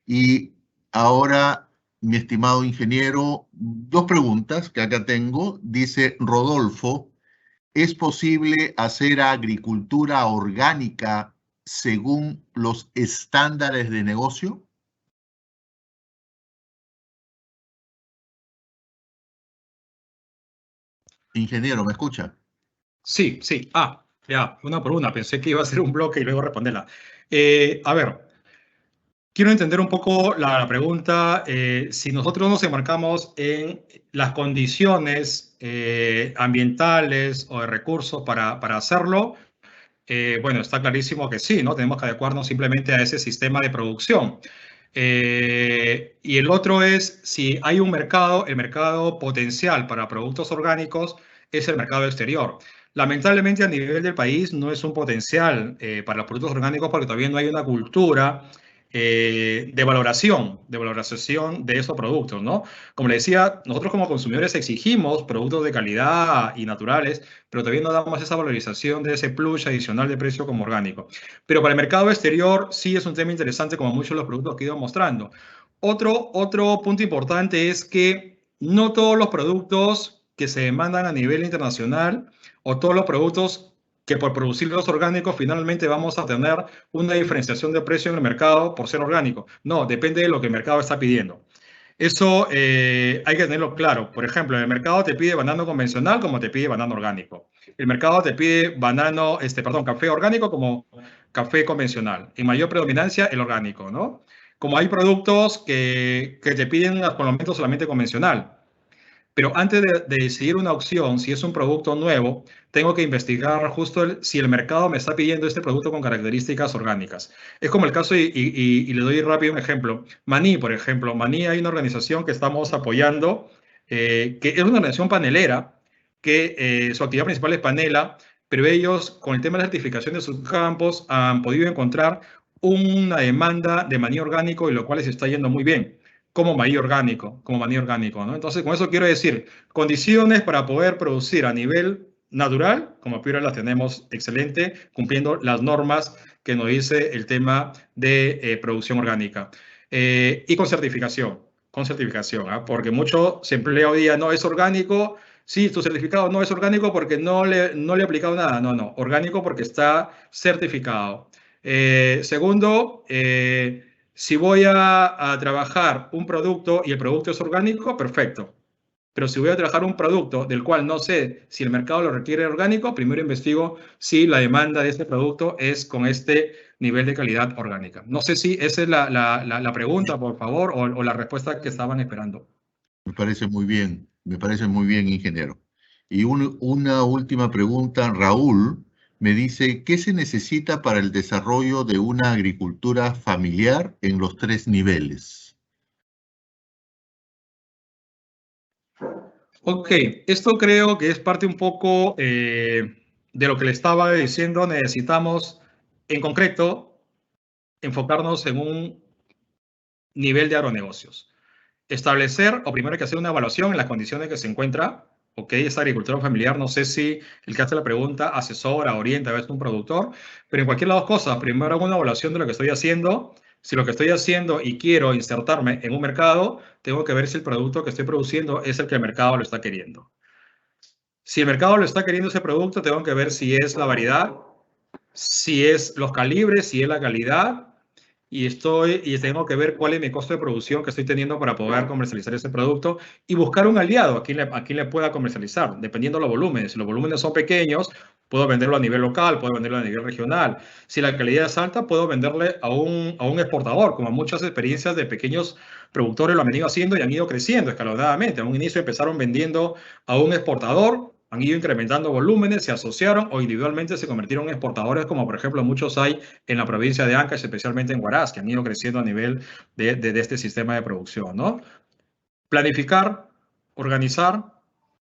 Y ahora, mi estimado ingeniero, dos preguntas que acá tengo. Dice Rodolfo: ¿es posible hacer agricultura orgánica según los estándares de negocio? Ingeniero, ¿me escucha? Sí, sí. Ya, una por una. Pensé que iba a ser un bloque y luego responderla. A ver, quiero entender un poco la pregunta. Si nosotros nos enmarcamos en las condiciones ambientales o de recursos para hacerlo, bueno, está clarísimo que sí, ¿no? Tenemos que adecuarnos simplemente a ese sistema de producción. Y el otro es si hay un mercado, el mercado potencial para productos orgánicos es el mercado exterior. Lamentablemente a nivel del país no es un potencial para los productos orgánicos porque todavía no hay una cultura de valoración de esos productos, ¿no? Como le decía, nosotros como consumidores exigimos productos de calidad y naturales, pero todavía no damos esa valorización de ese plus adicional de precio como orgánico. Pero para el mercado exterior sí es un tema interesante, como muchos de los productos que he ido mostrando. Otro punto importante es que no todos los productos que se demandan a nivel internacional o todos los productos que por producirlos orgánicos finalmente vamos a tener una diferenciación de precio en el mercado por ser orgánico. No, depende de lo que el mercado está pidiendo. Eso hay que tenerlo claro. Por ejemplo, el mercado te pide banano convencional como te pide banano orgánico. El mercado te pide café orgánico como café convencional. En mayor predominancia, el orgánico, ¿no? Como hay productos que te piden por el momento solamente convencional. Pero antes de decidir una opción, si es un producto nuevo, tengo que investigar justo si el mercado me está pidiendo este producto con características orgánicas. Es como el caso, y le doy rápido un ejemplo. Maní, por ejemplo. Maní, hay una organización que estamos apoyando, que es una organización panelera, que su actividad principal es panela, pero ellos, con el tema de la certificación de sus campos, han podido encontrar una demanda de maní orgánico, y lo cual les está yendo muy bien como maní orgánico, ¿no? Entonces, con eso quiero decir, condiciones para poder producir a nivel natural, como Piura las tenemos excelente, cumpliendo las normas que nos dice el tema de producción orgánica. Y con certificación, porque mucho se emplea hoy día, no es orgánico, sí, tu certificado no es orgánico porque no le he aplicado nada, no, orgánico porque está certificado. Segundo, si voy a trabajar un producto y el producto es orgánico, perfecto. Pero si voy a trabajar un producto del cual no sé si el mercado lo requiere orgánico, primero investigo si la demanda de este producto es con este nivel de calidad orgánica. No sé si esa es la pregunta, por favor, o la respuesta que estaban esperando. Me parece muy bien, ingeniero. Y una última pregunta. Raúl me dice: ¿qué se necesita para el desarrollo de una agricultura familiar en los 3 niveles? Ok, esto creo que es parte un poco de lo que le estaba diciendo. Necesitamos, en concreto, enfocarnos en un nivel de agronegocios. Establecer, o primero hay que hacer una evaluación en las condiciones que se encuentra ¿ok? Esta agricultura familiar, no sé si el que hace la pregunta asesora, orienta, a veces un productor, pero en cualquier de las dos cosas, primero hago una evaluación de lo que estoy haciendo. Si lo que estoy haciendo y quiero insertarme en un mercado, tengo que ver si el producto que estoy produciendo es el que el mercado lo está queriendo. Si el mercado lo está queriendo ese producto, tengo que ver si es la variedad, si es los calibres, si es la calidad, y tengo que ver cuál es mi costo de producción que estoy teniendo para poder comercializar ese producto y buscar un aliado a quien le pueda comercializar, dependiendo de los volúmenes. Si los volúmenes son pequeños, puedo venderlo a nivel local, puedo venderlo a nivel regional. Si la calidad es alta, puedo venderle a un exportador, como muchas experiencias de pequeños productores lo han venido haciendo y han ido creciendo escalonadamente. A un inicio empezaron vendiendo a un exportador, han ido incrementando volúmenes, se asociaron o individualmente se convirtieron en exportadores, como por ejemplo muchos hay en la provincia de Ancash, especialmente en Huaraz, que han ido creciendo a nivel de este sistema de producción, ¿no? Planificar, organizar,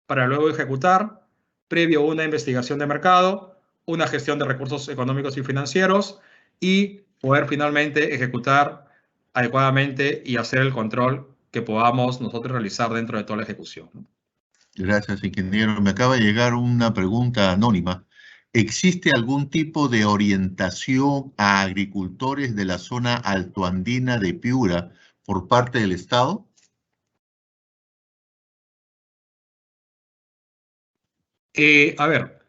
para luego ejecutar, previo a una investigación de mercado, una gestión de recursos económicos y financieros y poder finalmente ejecutar adecuadamente y hacer el control que podamos nosotros realizar dentro de toda la ejecución. Gracias, ingeniero. Me acaba de llegar una pregunta anónima. ¿Existe algún tipo de orientación a agricultores de la zona altoandina de Piura por parte del Estado? A ver,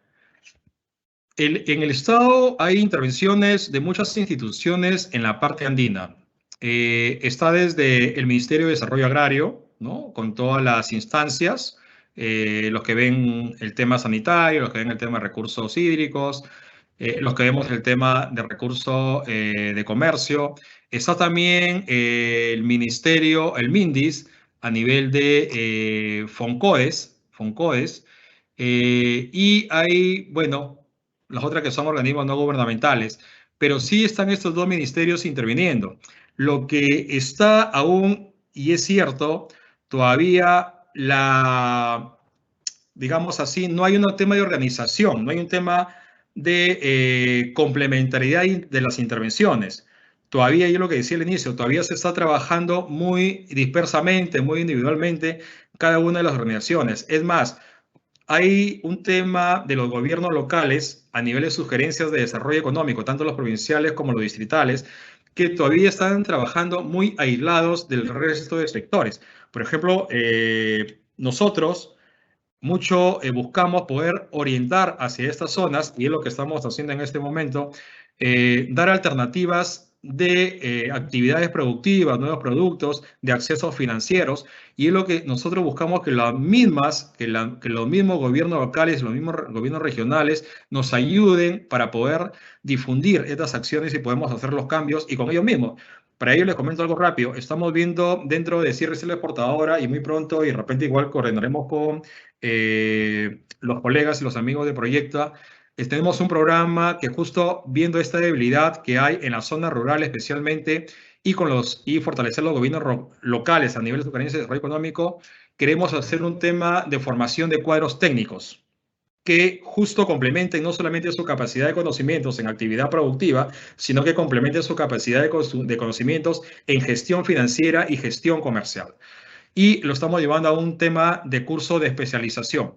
en el Estado hay intervenciones de muchas instituciones en la parte andina. Está desde el Ministerio de Desarrollo Agrario, ¿no? Con todas las instancias, los que ven el tema sanitario, los que ven el tema de recursos hídricos, los que vemos el tema de recursos de comercio. Está también el Ministerio, el MINDIS, a nivel de FONCOES, y hay, bueno, las otras que son organismos no gubernamentales, pero sí están estos dos ministerios interviniendo. Lo que está aún, y es cierto, todavía digamos así, no hay un tema de organización, no hay un tema de complementariedad de las intervenciones. Todavía, yo lo que decía al inicio, todavía se está trabajando muy dispersamente, muy individualmente, cada una de las organizaciones. Es más, hay un tema de los gobiernos locales a nivel de sugerencias de desarrollo económico, tanto los provinciales como los distritales, que todavía están trabajando muy aislados del resto de sectores. Por ejemplo, nosotros mucho buscamos poder orientar hacia estas zonas, y es lo que estamos haciendo en este momento, dar alternativas de actividades productivas, nuevos productos, de accesos financieros, y es lo que nosotros buscamos que los mismos gobiernos locales, los mismos gobiernos regionales nos ayuden para poder difundir estas acciones y podemos hacer los cambios y con ellos mismos. Para ello les comento algo rápido. Estamos viendo dentro de Cierre la Exportadora y muy pronto y de repente igual coordinaremos con los colegas y los amigos de Proyecta. Tenemos un programa que justo viendo esta debilidad que hay en la zona rural especialmente y fortalecer los gobiernos locales a nivel de sugerencia de desarrollo económico, queremos hacer un tema de formación de cuadros técnicos que justo complementen no solamente su capacidad de conocimientos en actividad productiva, sino que complementen su capacidad de conocimientos en gestión financiera y gestión comercial. Y lo estamos llevando a un tema de curso de especialización,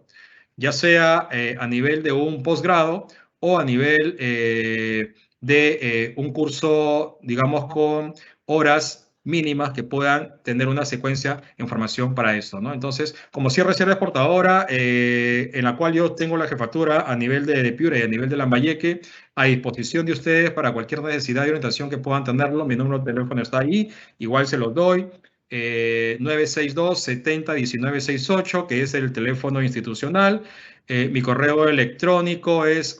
ya sea a nivel de un posgrado o a nivel de un curso, digamos, con horas mínimas que puedan tener una secuencia en formación para esto, ¿no? Entonces, como cierre exportadora, en la cual yo tengo la jefatura a nivel de Piura y a nivel de Lambayeque, a disposición de ustedes para cualquier necesidad de orientación que puedan tenerlo. Mi número de teléfono está ahí, igual se los doy. 962-70-1968, que es el teléfono institucional. Mi correo electrónico es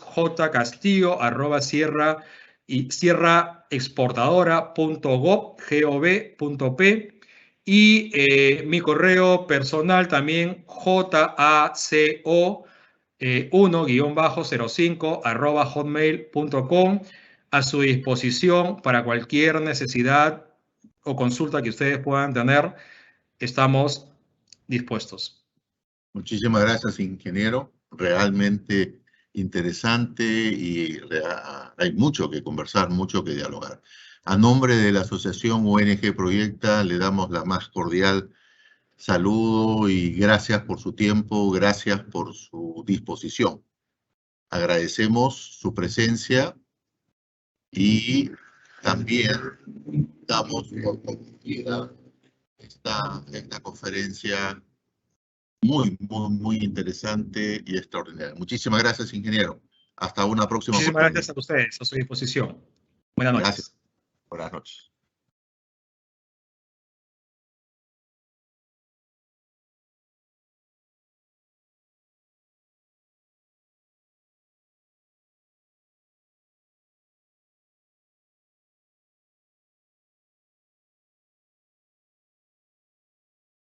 sierraexportadora.gov.p y mi correo personal también jaco1-05 a su disposición para cualquier necesidad o consulta que ustedes puedan tener. Estamos dispuestos. Muchísimas gracias, ingeniero. Realmente interesante y hay mucho que conversar, mucho que dialogar. A nombre de la Asociación ONG Proyecta, le damos la más cordial saludo y gracias por su tiempo, gracias por su disposición. Agradecemos su presencia y también damos por concluida esta conferencia muy interesante y extraordinaria. Muchísimas gracias, ingeniero. Hasta una próxima oportunidad. Muchísimas gracias a ustedes, a su disposición. Buenas noches. Gracias. Buenas noches.